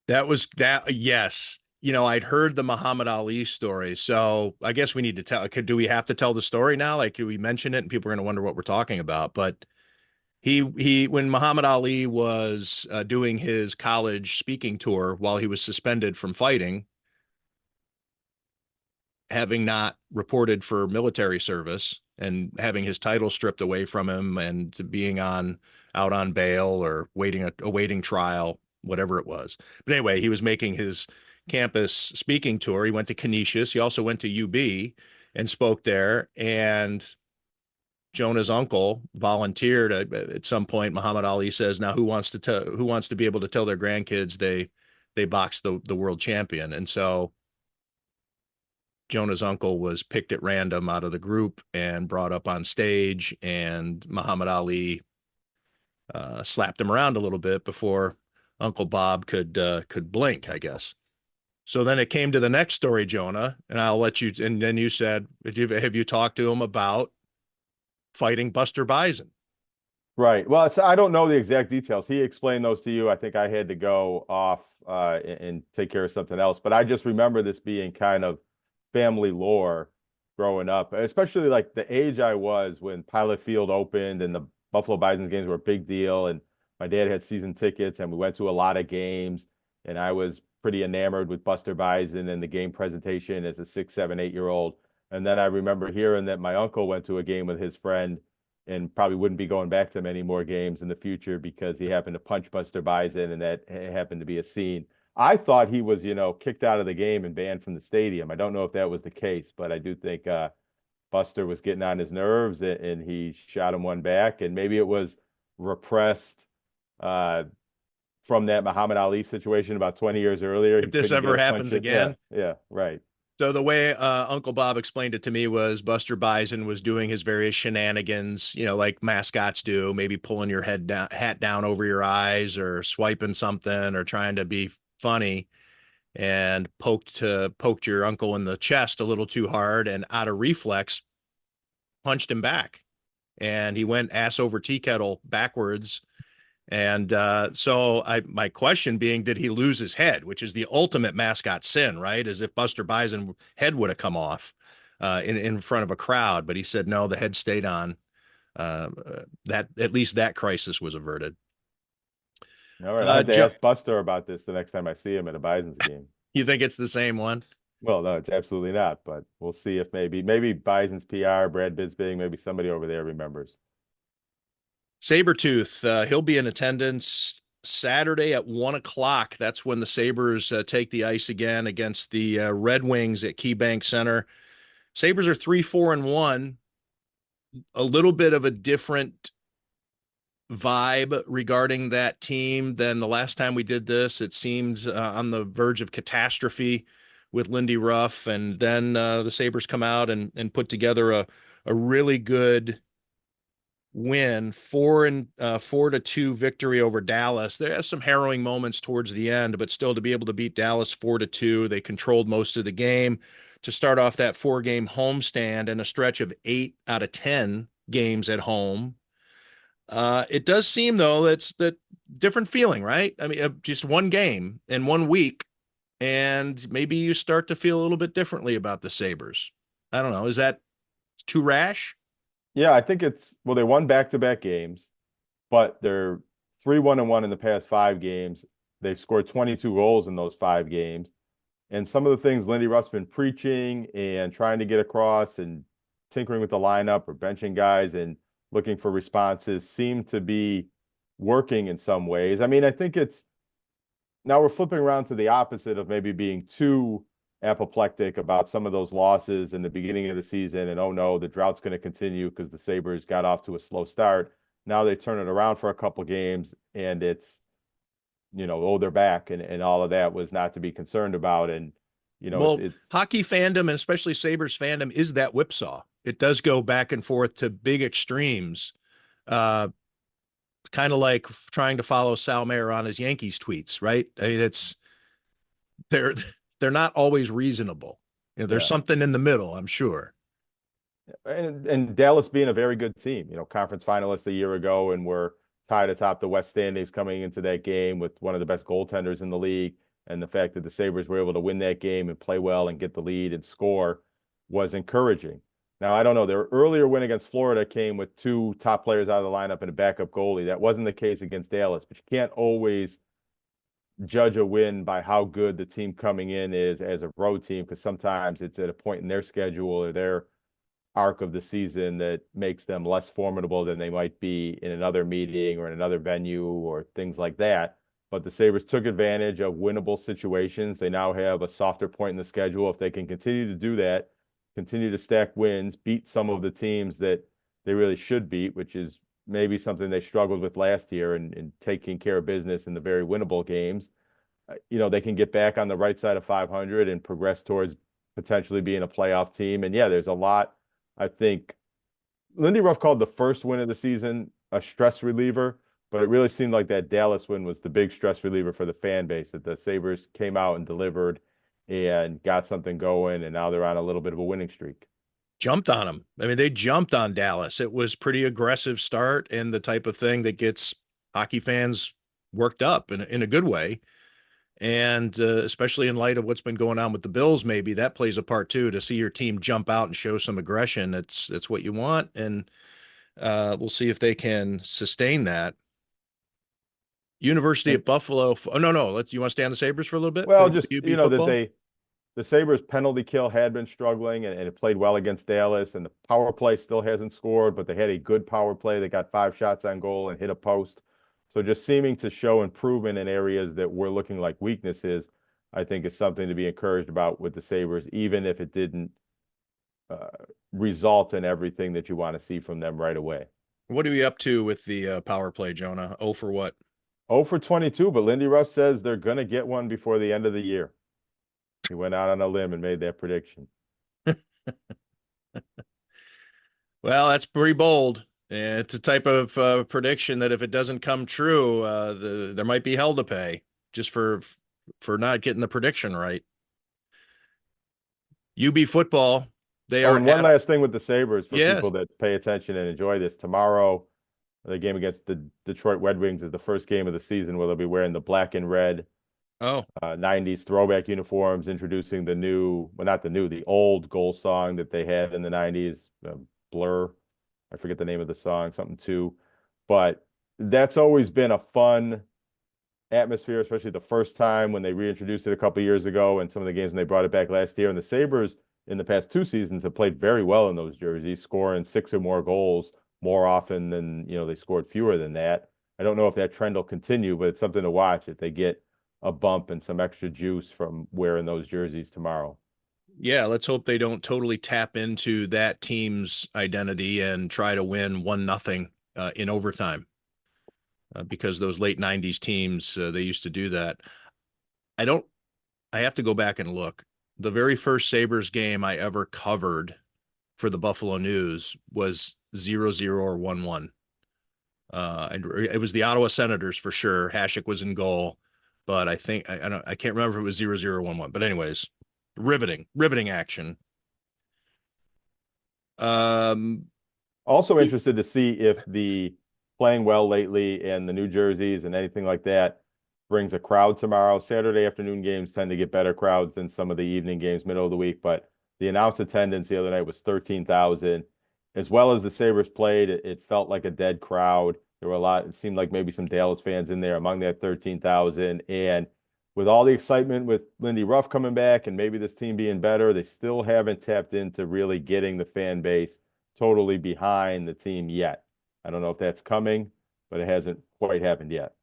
Yes. I'd heard the Muhammad Ali story. So I guess we need to do we have to tell the story now? Like, do we mention it and people are going to wonder what we're talking about? But when Muhammad Ali was doing his college speaking tour while he was suspended from fighting, having not reported for military service and having his title stripped away from him and being out on bail or awaiting trial, whatever it was. But anyway, he was making his campus speaking tour. He went to Canisius. He also went to UB and spoke there. And Jonah's uncle volunteered at some point. Muhammad Ali says, "Now who wants to be able to tell their grandkids they boxed the world champion?" And so Jonah's uncle was picked at random out of the group and brought up on stage, and Muhammad Ali slapped him around a little bit before Uncle Bob could blink, I guess. So then it came to the next story, Jonah, and I'll let you. And then you said, "Have you talked to him about fighting Buster Bison?" Right. Well, I don't know the exact details. He explained those to you. I think I had to go off and take care of something else. But I just remember this being kind of family lore growing up, especially like the age I was when Pilot Field opened and the Buffalo Bison games were a big deal. And my dad had season tickets and we went to a lot of games. And I was pretty enamored with Buster Bison and the game presentation as a 6, 7, 8-year-old. And then I remember hearing that my uncle went to a game with his friend and probably wouldn't be going back to many more games in the future because he happened to punch Buster Bison and that happened to be a scene. I thought he was, kicked out of the game and banned from the stadium. I don't know if that was the case, but I do think Buster was getting on his nerves and he shot him one back. And maybe it was repressed from that Muhammad Ali situation about 20 years earlier. If this ever happens again. Yeah, right. So the way Uncle Bob explained it to me was Buster Bison was doing his various shenanigans, like mascots do, maybe pulling your hat down over your eyes or swiping something or trying to be funny, and poked your uncle in the chest a little too hard and out of reflex punched him back. And he went ass over tea kettle backwards. And so my question being, did he lose his head, which is the ultimate mascot sin, right? As if Buster Bison's head would have come off in front of a crowd. But he said, no, the head stayed on. That at least that crisis was averted. All right. I have to ask Buster about this the next time I see him at a Bison's game. You think it's the same one? Well, no, it's absolutely not. But we'll see if maybe Bison's PR, Brad Bisbing, maybe somebody over there remembers. Sabretooth, he'll be in attendance Saturday at 1:00. That's when the Sabres take the ice again against the Red Wings at KeyBank Center. Sabres are 3-4-1, a little bit of a different vibe regarding that team than the last time we did this. It seemed on the verge of catastrophe with Lindy Ruff, and then the Sabres come out and put together a really good win, 4-2 victory over Dallas. There has some harrowing moments towards the end, but still to be able to beat Dallas 4-2, they controlled most of the game to start off that 4-game homestand and a stretch of 8 out of 10 games at home. It does seem though that's that different feeling, right? I mean, just one game in 1 week, and maybe you start to feel a little bit differently about the Sabres. I don't know. Is that too rash? Yeah, I think well, they won back-to-back games, but they're 3-1-1 in the past 5 games. They've scored 22 goals in those 5 games. And some of the things Lindy Ruff's been preaching and trying to get across and tinkering with the lineup or benching guys and looking for responses seem to be working in some ways. I mean, I think now we're flipping around to the opposite of maybe being too apoplectic about some of those losses in the beginning of the season. And oh no, the drought's going to continue because the Sabres got off to a slow start. Now they turn it around for a couple games and it's, they're back and all of that was not to be concerned about. And, Well, it's hockey fandom and especially Sabres fandom is that whipsaw. It does go back and forth to big extremes. Kind of like trying to follow Sal Mayer on his Yankees tweets, right? I mean, they're they're not always reasonable. There's something in the middle, I'm sure. And Dallas being a very good team, conference finalists a year ago, and we're tied atop the West standings coming into that game with one of the best goaltenders in the league. And the fact that the Sabres were able to win that game and play well and get the lead and score was encouraging. Now, I don't know. Their earlier win against Florida came with 2 top players out of the lineup and a backup goalie. That wasn't the case against Dallas, but you can't always judge a win by how good the team coming in is as a road team, because sometimes it's at a point in their schedule or their arc of the season that makes them less formidable than they might be in another meeting or in another venue or things like that. But the Sabres took advantage of winnable situations. They now have a softer point in the schedule. If they can continue to do that, continue to stack wins, beat some of the teams that they really should beat, which is maybe something they struggled with last year in taking care of business in the very winnable games, they can get back on the right side of 500 and progress towards potentially being a playoff team. And yeah, there's a lot. I think Lindy Ruff called the first win of the season a stress reliever, but it really seemed like that Dallas win was the big stress reliever for the fan base, that the Sabres came out and delivered and got something going, and now they're on a little bit of a winning streak. Jumped on them. I mean, they jumped on Dallas. It was pretty aggressive start and the type of thing that gets hockey fans worked up in a good way. And especially in light of what's been going on with the Bills, maybe that plays a part too, to see your team jump out and show some aggression. That's what you want. And we'll see if they can sustain that. University of Buffalo. Oh, no. You want to stay on the Sabres for a little bit? Well, just, UB that football? the Sabres penalty kill had been struggling and it played well against Dallas, and the power play still hasn't scored, but they had a good power play. They got 5 shots on goal and hit a post. So just seeming to show improvement in areas that were looking like weaknesses, I think is something to be encouraged about with the Sabres, even if it didn't result in everything that you want to see from them right away. What are we up to with the power play, Jonah? Oh, for what? 0 for 22, but Lindy Ruff says they're going to get one before the end of the year. He went out on a limb and made that prediction. Well, that's pretty bold. And it's a type of prediction that if it doesn't come true, there might be hell to pay just for not getting the prediction right. UB football, they are. And one last thing with the Sabres for Yes. people that pay attention and enjoy this. Tomorrow, the game against the Detroit Red Wings is the first game of the season where they'll be wearing the black and red 90s throwback uniforms, introducing the old goal song that they had in the 90s, Blur. I forget the name of the song, something too. But that's always been a fun atmosphere, especially the first time when they reintroduced it a couple years ago and some of the games when they brought it back last year. And the Sabres in the past 2 seasons have played very well in those jerseys, scoring 6 or more goals more often than, they scored fewer than that. I don't know if that trend will continue, but it's something to watch if they get a bump and some extra juice from wearing those jerseys tomorrow. Yeah, let's hope they don't totally tap into that team's identity and try to win 1-0 in overtime. because those late 90s teams, they used to do that. I have to go back and look. The very first Sabres game I ever covered for the Buffalo News was 0-0 or 1-1. And it was the Ottawa Senators for sure. Hasek was in goal, but I think I can't remember if it was 0-0 or 1-1. But anyways, riveting action. Also interested to see if the playing well lately and the new jerseys and anything like that brings a crowd tomorrow. Saturday afternoon games tend to get better crowds than some of the evening games middle of the week, but the announced attendance the other night was 13,000. As well as the Sabres played, it felt like a dead crowd. There were a lot, it seemed like maybe some Dallas fans in there among that 13,000. And with all the excitement with Lindy Ruff coming back and maybe this team being better, they still haven't tapped into really getting the fan base totally behind the team yet. I don't know if that's coming, but it hasn't quite happened yet.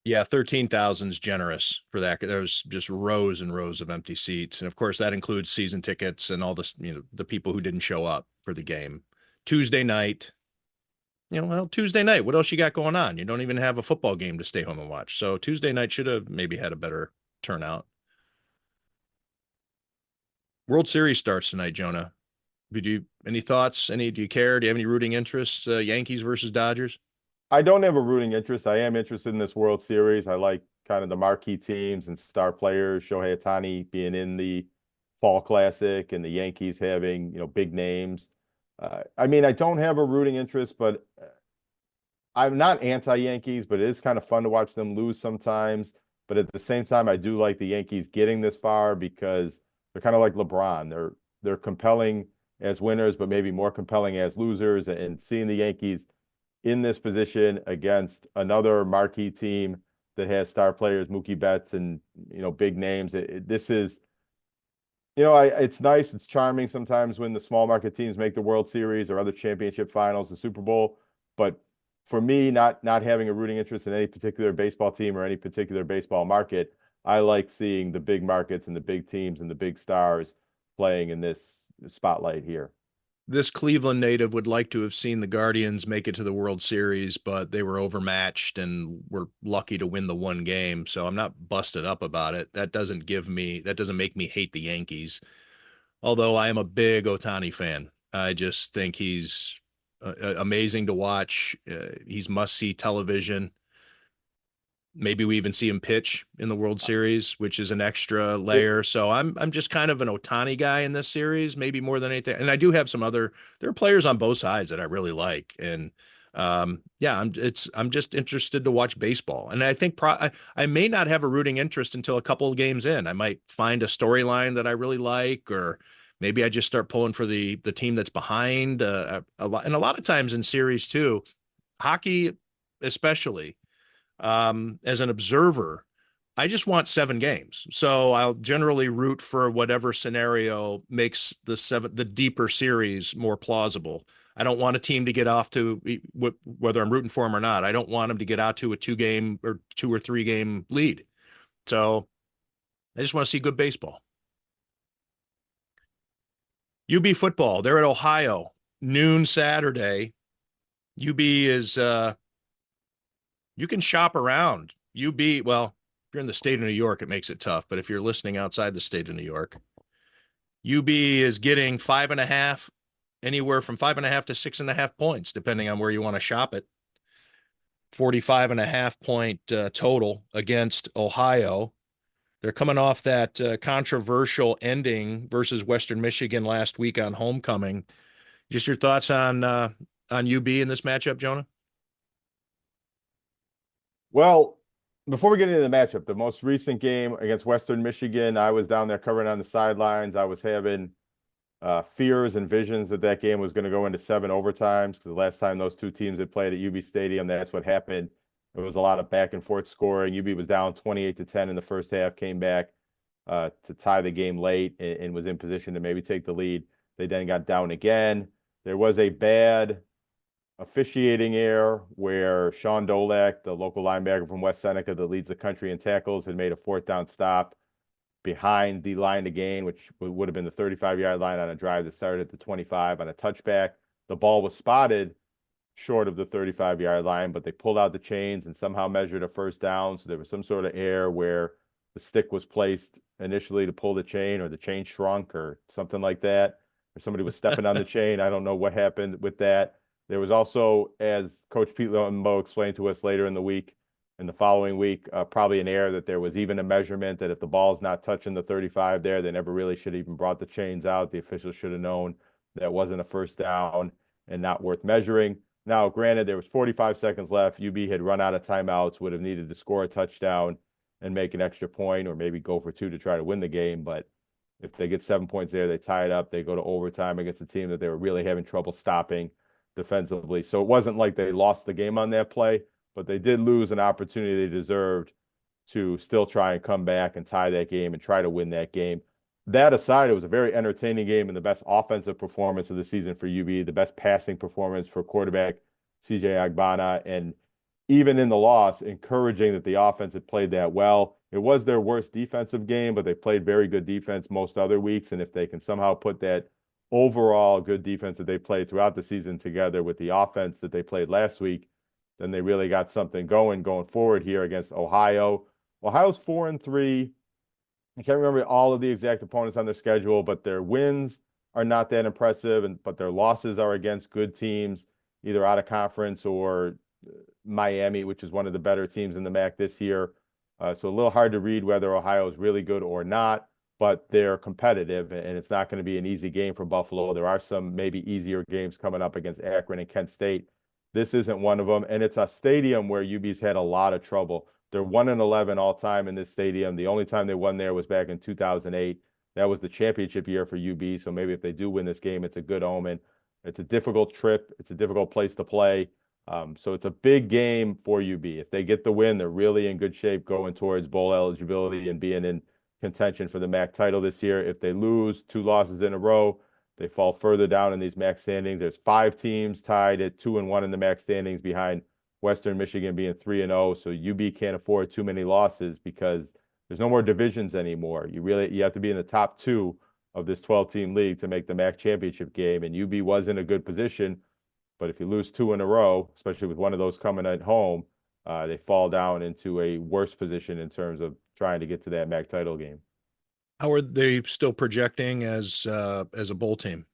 Yeah, 13,000 is generous for that. There's just rows and rows of empty seats. And of course, that includes season tickets and all this, the people who didn't show up for the game. Tuesday night, Tuesday night, what else you got going on? You don't even have a football game to stay home and watch. So Tuesday night should have maybe had a better turnout. World Series starts tonight, Jonah. Any thoughts? Do you care? Do you have any rooting interests? Yankees versus Dodgers? I don't have a rooting interest. I am interested in this World Series. I like kind of the marquee teams and star players. Shohei Ohtani being in the Fall Classic and the Yankees having, big names. I mean, I don't have a rooting interest, but I'm not anti-Yankees, but it is kind of fun to watch them lose sometimes. But at the same time, I do like the Yankees getting this far because they're kind of like LeBron. They're compelling as winners, but maybe more compelling as losers. And seeing the Yankees in this position against another marquee team that has star players, Mookie Betts, and big names. This is, it's nice, it's charming sometimes when the small market teams make the World Series or other championship finals, the Super Bowl. But for me, not having a rooting interest in any particular baseball team or any particular baseball market, I like seeing the big markets and the big teams and the big stars playing in this spotlight here. This Cleveland native would like to have seen the Guardians make it to the World Series, but they were overmatched and were lucky to win the one game. So I'm not busted up about it. That doesn't make me hate the Yankees. Although I am a big Ohtani fan. I just think he's amazing to watch. He's must-see television. Maybe we even see him pitch in the World Series, which is an extra layer. So I'm just kind of an Ohtani guy in this series, maybe more than anything. And I do have there are players on both sides that I really like. And I'm just interested to watch baseball. And I think I may not have a rooting interest until a couple of games in. I might find a storyline that I really like, or maybe I just start pulling for the team that's behind a lot. And a lot of times in series too, hockey especially. As an observer, I just want 7 games. So I'll generally root for whatever scenario makes the deeper series more plausible. I don't want a team to get off to, whether I'm rooting for them or not, I don't want them to get out to a 2 or 3 game lead. So I just want to see good baseball. UB football, they're at Ohio, noon Saturday. UB is you can shop around. Well, if you're in the state of New York, it makes it tough. But if you're listening outside the state of New York, UB is getting 5.5, anywhere from 5.5 to 6.5 points, depending on where you want to shop it. 45.5 point total against Ohio. They're coming off that controversial ending versus Western Michigan last week on homecoming. Just your thoughts on UB in this matchup, Jonah? Well, before we get into the matchup, the most recent game against Western Michigan, I was down there covering on the sidelines. I was having fears and visions that game was going to go into 7 overtimes, because the last time those two teams had played at UB Stadium, that's what happened. It was a lot of back and forth scoring. UB was down 28-10 in the first half, came back to tie the game late and was in position to maybe take the lead. They then got down again. There was a bad officiating error where Sean Dolak, the local linebacker from West Seneca that leads the country in tackles, had made a 4th down stop behind the line to gain, which would have been the 35-yard line on a drive that started at the 25 on a touchback. The ball was spotted short of the 35-yard line, but they pulled out the chains and somehow measured a first down. So there was some sort of error where the stick was placed initially to pull the chain, or the chain shrunk or something like that, or somebody was stepping on the chain. I don't know what happened with that. There was also, as Coach Pete Lowenbo explained to us later in the week, in the following week, probably an error that there was even a measurement that if the ball's not touching the 35 there, they never really should have even brought the chains out. The officials should have known that wasn't a first down and not worth measuring. Now, granted, there was 45 seconds left. UB had run out of timeouts, would have needed to score a touchdown and make an extra point, or maybe go for two to try to win the game. But if they get 7 points there, they tie it up. They go to overtime against a team that they were really having trouble stopping defensively. So it wasn't like they lost the game on that play, but they did lose an opportunity they deserved to still try and come back and tie that game and try to win that game. That aside, it was a very entertaining game and the best offensive performance of the season for UB, the best passing performance for quarterback CJ Agbana, and even in the loss, encouraging that the offense had played that well. It was their worst defensive game, but they played very good defense most other weeks, and if they can somehow put that overall good defense that they played throughout the season together with the offense that they played last week, then they really got something going forward here against Ohio. Ohio's 4-3. I can't remember all of the exact opponents on their schedule, but their wins are not that impressive, but their losses are against good teams, either out of conference or Miami, which is one of the better teams in the MAC this year. So a little hard to read whether Ohio is really good or not, but they're competitive, and it's not going to be an easy game for Buffalo. There are some maybe easier games coming up against Akron and Kent State. This isn't one of them, and it's a stadium where UB's had a lot of trouble. They're 1-11 all time in this stadium. The only time they won there was back in 2008. That was the championship year for UB. So maybe if they do win this game, it's a good omen. It's a difficult trip. It's a difficult place to play. So it's a big game for UB. If they get the win, they're really in good shape going towards bowl eligibility and being in contention for the MAC title this year. If they lose 2 losses in a row, they fall further down in these MAC standings. There's 5 teams tied at 2-1 in the MAC standings behind Western Michigan being 3-0. So UB can't afford too many losses because there's no more divisions anymore. You have to be in the top 2 of this 12-team league to make the MAC championship game. And UB was in a good position, but if you lose 2 in a row, especially with one of those coming at home, they fall down into a worse position in terms of trying to get to that MAC title game. How are they still projecting as a bowl team?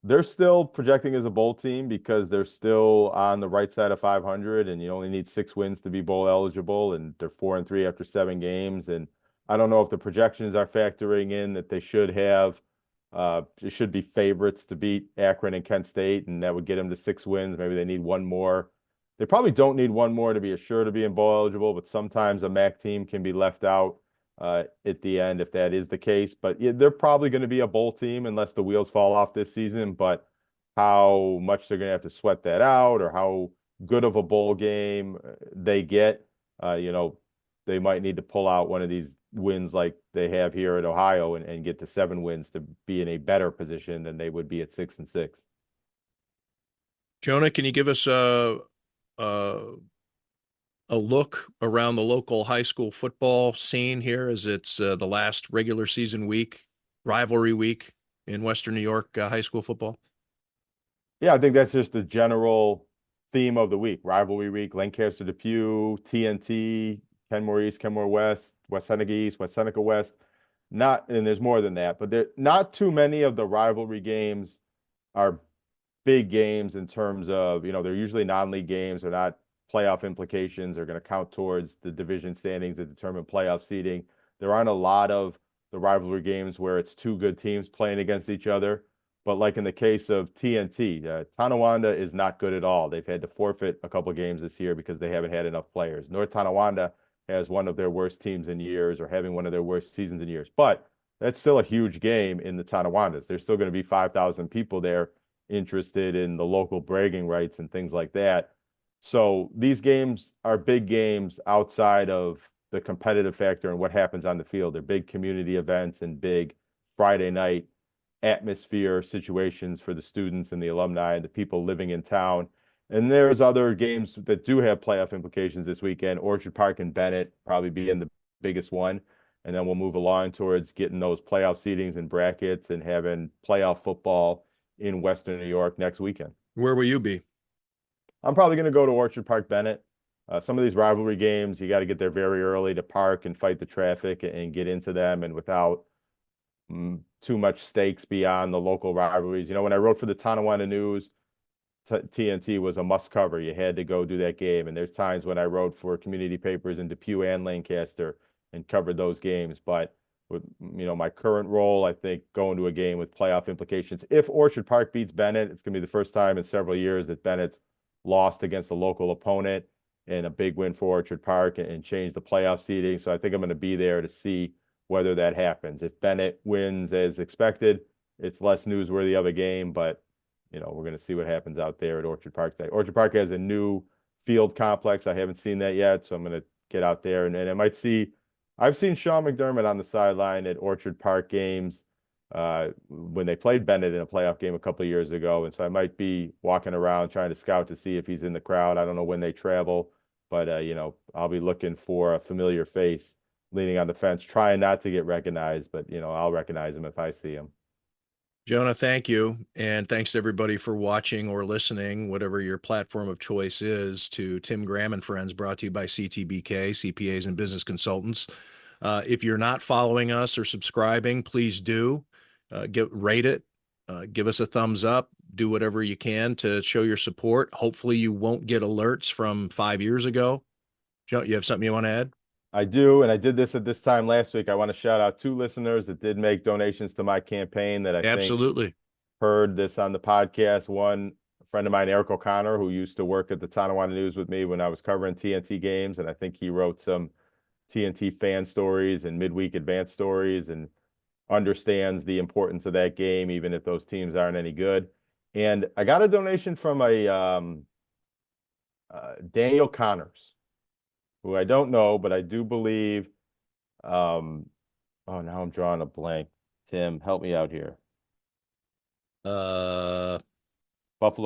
They're still projecting as a bowl team because they're still on the right side of 500, and you only need 6 wins to be bowl eligible, and they're 4-3 after 7 games. And I don't know if the projections are factoring in that they should have, it should be favorites to beat Akron and Kent State, and that would get them to 6 wins. Maybe they need 1 more. They probably don't need 1 more to be assured of being bowl eligible, but sometimes a MAC team can be left out at the end if that is the case. But yeah, they're probably going to be a bowl team unless the wheels fall off this season. But how much they're going to have to sweat that out, or how good of a bowl game they get, they might need to pull out one of these wins like they have here at Ohio and get to 7 wins to be in a better position than they would be at 6-6. Jonah, can you give us a look around the local high school football scene here as it's the last regular season week, rivalry week in Western New York high school football? Yeah, I think that's just the general theme of the week. Rivalry week, Lancaster Depew, TNT, Kenmore East, Kenmore West, West Seneca East, West Seneca West. And there's more than that, but not too many of the rivalry games are big games in terms of, they're usually non-league games. They're not playoff implications. Are going to count towards the division standings that determine playoff seeding. There aren't a lot of the rivalry games where it's 2 good teams playing against each other. But like in the case of TNT, Tonawanda is not good at all. They've had to forfeit a couple of games this year because they haven't had enough players. North Tonawanda has one of their worst teams in years, or having one of their worst seasons in years. But that's still a huge game in the Tonawandas. There's still going to be 5,000 people there interested in the local bragging rights and things like that. So these games are big games outside of the competitive factor and what happens on the field. They're big community events and big Friday night atmosphere situations for the students and the alumni and the people living in town. And there's other games that do have playoff implications this weekend. Orchard Park and Bennett probably being the biggest one. And then we'll move along towards getting those playoff seedings and brackets and having playoff football in Western New York next weekend. Where will you be? I'm probably going to go to Orchard Park Bennett. Some of these rivalry games, you got to get there very early to park and fight the traffic and get into them, and without too much stakes beyond the local rivalries. You know, when I wrote for the Tonawanda News, TNT was a must cover. You had to go do that game. And there's times when I wrote for community papers in Depew and Lancaster and covered those games. But with, you know, my current role, I think going to a game with playoff implications. If Orchard Park beats Bennett, it's going to be the first time in several years that Bennett's lost against a local opponent, and a big win for Orchard Park and change the playoff seeding. So I think I'm going to be there to see whether that happens. If Bennett wins as expected, it's less newsworthy of a game, but you know, we're going to see what happens out there at Orchard Park today. Orchard Park has a new field complex. I haven't seen that yet, so I'm going to get out there and I might see. I've seen Sean McDermott on the sideline at Orchard Park games when they played Bennett in a playoff game a couple of years ago, and so I might be walking around trying to scout to see if he's in the crowd. I don't know when they travel, but you know, I'll be looking for a familiar face leaning on the fence, trying not to get recognized, but you know, I'll recognize him if I see him. Jonah, thank you. And thanks to everybody for watching or listening, whatever your platform of choice is, to Tim Graham and Friends, brought to you by CTBK, CPAs and Business Consultants. If you're not following us or subscribing, please do. Rate it, give us a thumbs up, do whatever you can to show your support. Hopefully you won't get alerts from 5 years ago. Joe, you have something you want to add? I do, and I did this at this time last week. I want to shout out 2 listeners that did make donations to my campaign that I think heard this on the podcast. One, a friend of mine, Eric O'Connor, who used to work at the Tonawanda News with me when I was covering TNT games, and I think he wrote some TNT fan stories and midweek advance stories and understands the importance of that game, even if those teams aren't any good. And I got a donation from a Daniel Connors, who I don't know, but I do believe. Oh, now I'm drawing a blank. Tim, help me out here. Buffalo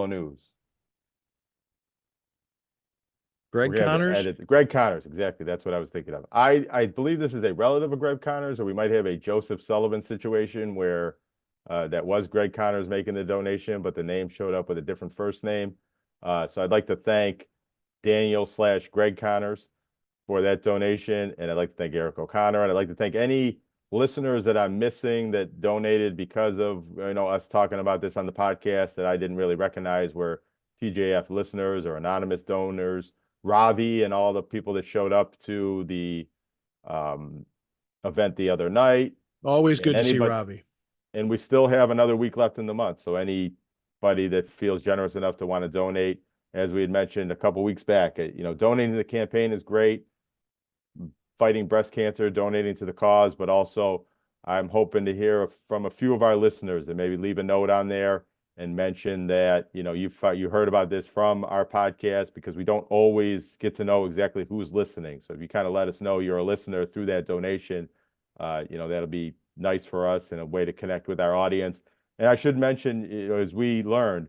News. Greg Connors? Greg Connors, exactly. That's what I was thinking of. I believe this is a relative of Greg Connors, or we might have a Joseph Sullivan situation where that was Greg Connors making the donation, but the name showed up with a different first name. So I'd like to thank Daniel/Greg Connors for that donation, and I'd like to thank Eric O'Connor, and I'd like to thank any listeners that I'm missing that donated because of, you know, us talking about this on the podcast that I didn't really recognize were TGAF listeners or anonymous donors. Ravi and all the people that showed up to the event the other night. Always good to see Ravi. And we still have another week left in the month. So anybody that feels generous enough to want to donate, as we had mentioned a couple weeks back, you know, donating to the campaign is great. Fighting breast cancer, donating to the cause, but also I'm hoping to hear from a few of our listeners that maybe leave a note on there and mention that, you know, you heard about this from our podcast, because we don't always get to know exactly who's listening. So if you kind of let us know you're a listener through that donation, you know, that'll be nice for us and a way to connect with our audience. And I should mention, you know, as we learned,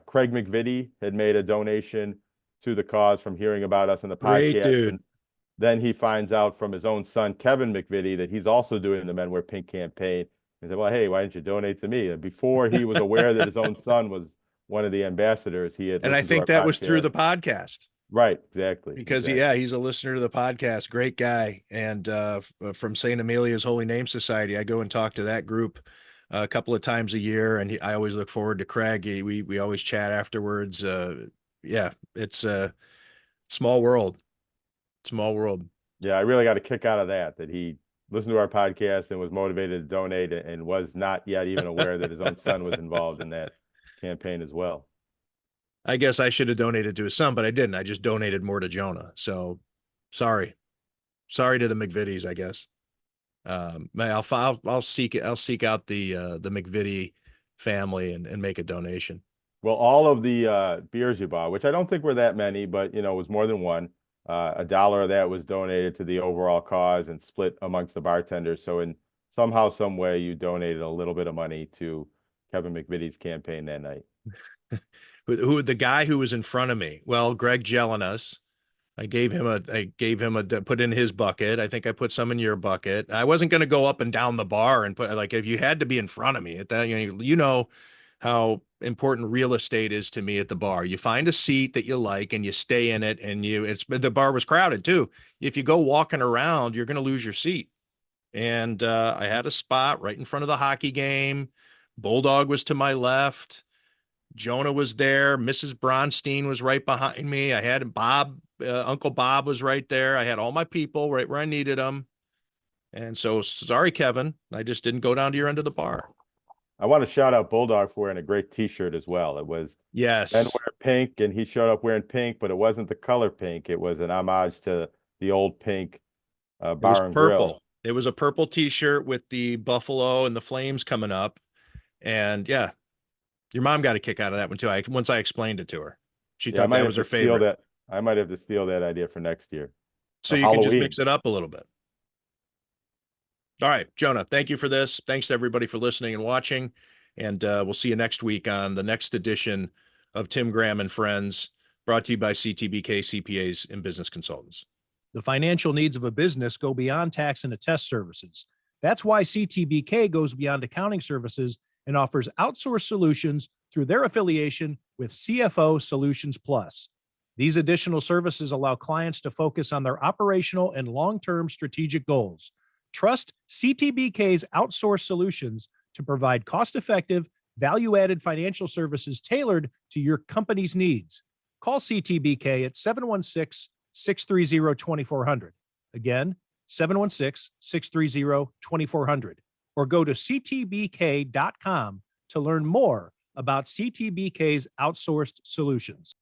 Craig McVitie had made a donation to the cause from hearing about us on the podcast. Great dude. And then he finds out from his own son, Kevin McVitie, that he's also doing the Men Wear Pink campaign. He said, well, hey, why didn't you donate to me? And before he was aware that his own son was one of the ambassadors, he had. And I think that was through the podcast. Right, exactly. Because yeah, he's a listener to the podcast. Great guy. And from St. Amelia's Holy Name Society, I go and talk to that group a couple of times a year, and I always look forward to Craig. We always chat afterwards. Yeah, it's a small world. Small world. Yeah, I really got a kick out of that he listened to our podcast and was motivated to donate and was not yet even aware that his own son was involved in that campaign as well. I guess I should have donated to his son, but I didn't. I just donated more to Jonah. So sorry to the McVitties, I guess. I'll seek out the McVitie family and make a donation. Well, all of the beers you bought, which I don't think were that many, but you know, it was more than one. $1 of that was donated to the overall cause and split amongst the bartenders. So in somehow, some way, you donated a little bit of money to Kevin McVitie's campaign that night. Who the guy who was in front of me? Well, Greg Jelinas. I gave him put in his bucket. I think I put some in your bucket. I wasn't going to go up and down the bar and put, like, if you had to be in front of me at that, you know how important real estate is to me at the bar. You find a seat that you like and you stay in it, and the bar was crowded too. If you go walking around, you're going to lose your seat. And I had a spot right in front of the hockey game. Bulldog was to my left. Jonah was there. Mrs. Bronstein was right behind me. I had Bob, Uncle Bob was right there. I had all my people right where I needed them. And so, sorry, Kevin, I just didn't go down to your end of the bar. I want to shout out Bulldog for wearing a great T-shirt as well. It was Yes, Ben wearing pink, and he showed up wearing pink, but it wasn't the color pink. It was an homage to the old pink it was bar and purple. grill. It was a purple T-shirt with the buffalo and the flames coming up. And yeah, your mom got a kick out of that one too. Once I explained it to her, she thought that was her favorite. I might have to steal that idea for next year. So you can just mix it up a little bit. All right, Jonah, thank you for this. Thanks to everybody for listening and watching. And we'll see you next week on the next edition of Tim Graham and Friends, brought to you by CTBK CPAs and Business Consultants. The financial needs of a business go beyond tax and attest services. That's why CTBK goes beyond accounting services and offers outsourced solutions through their affiliation with CFO Solutions Plus. These additional services allow clients to focus on their operational and long-term strategic goals. Trust CTBK's outsourced solutions to provide cost-effective, value-added financial services tailored to your company's needs. Call CTBK at 716-630-2400. Again, 716-630-2400. Or go to ctbk.com to learn more about CTBK's outsourced solutions.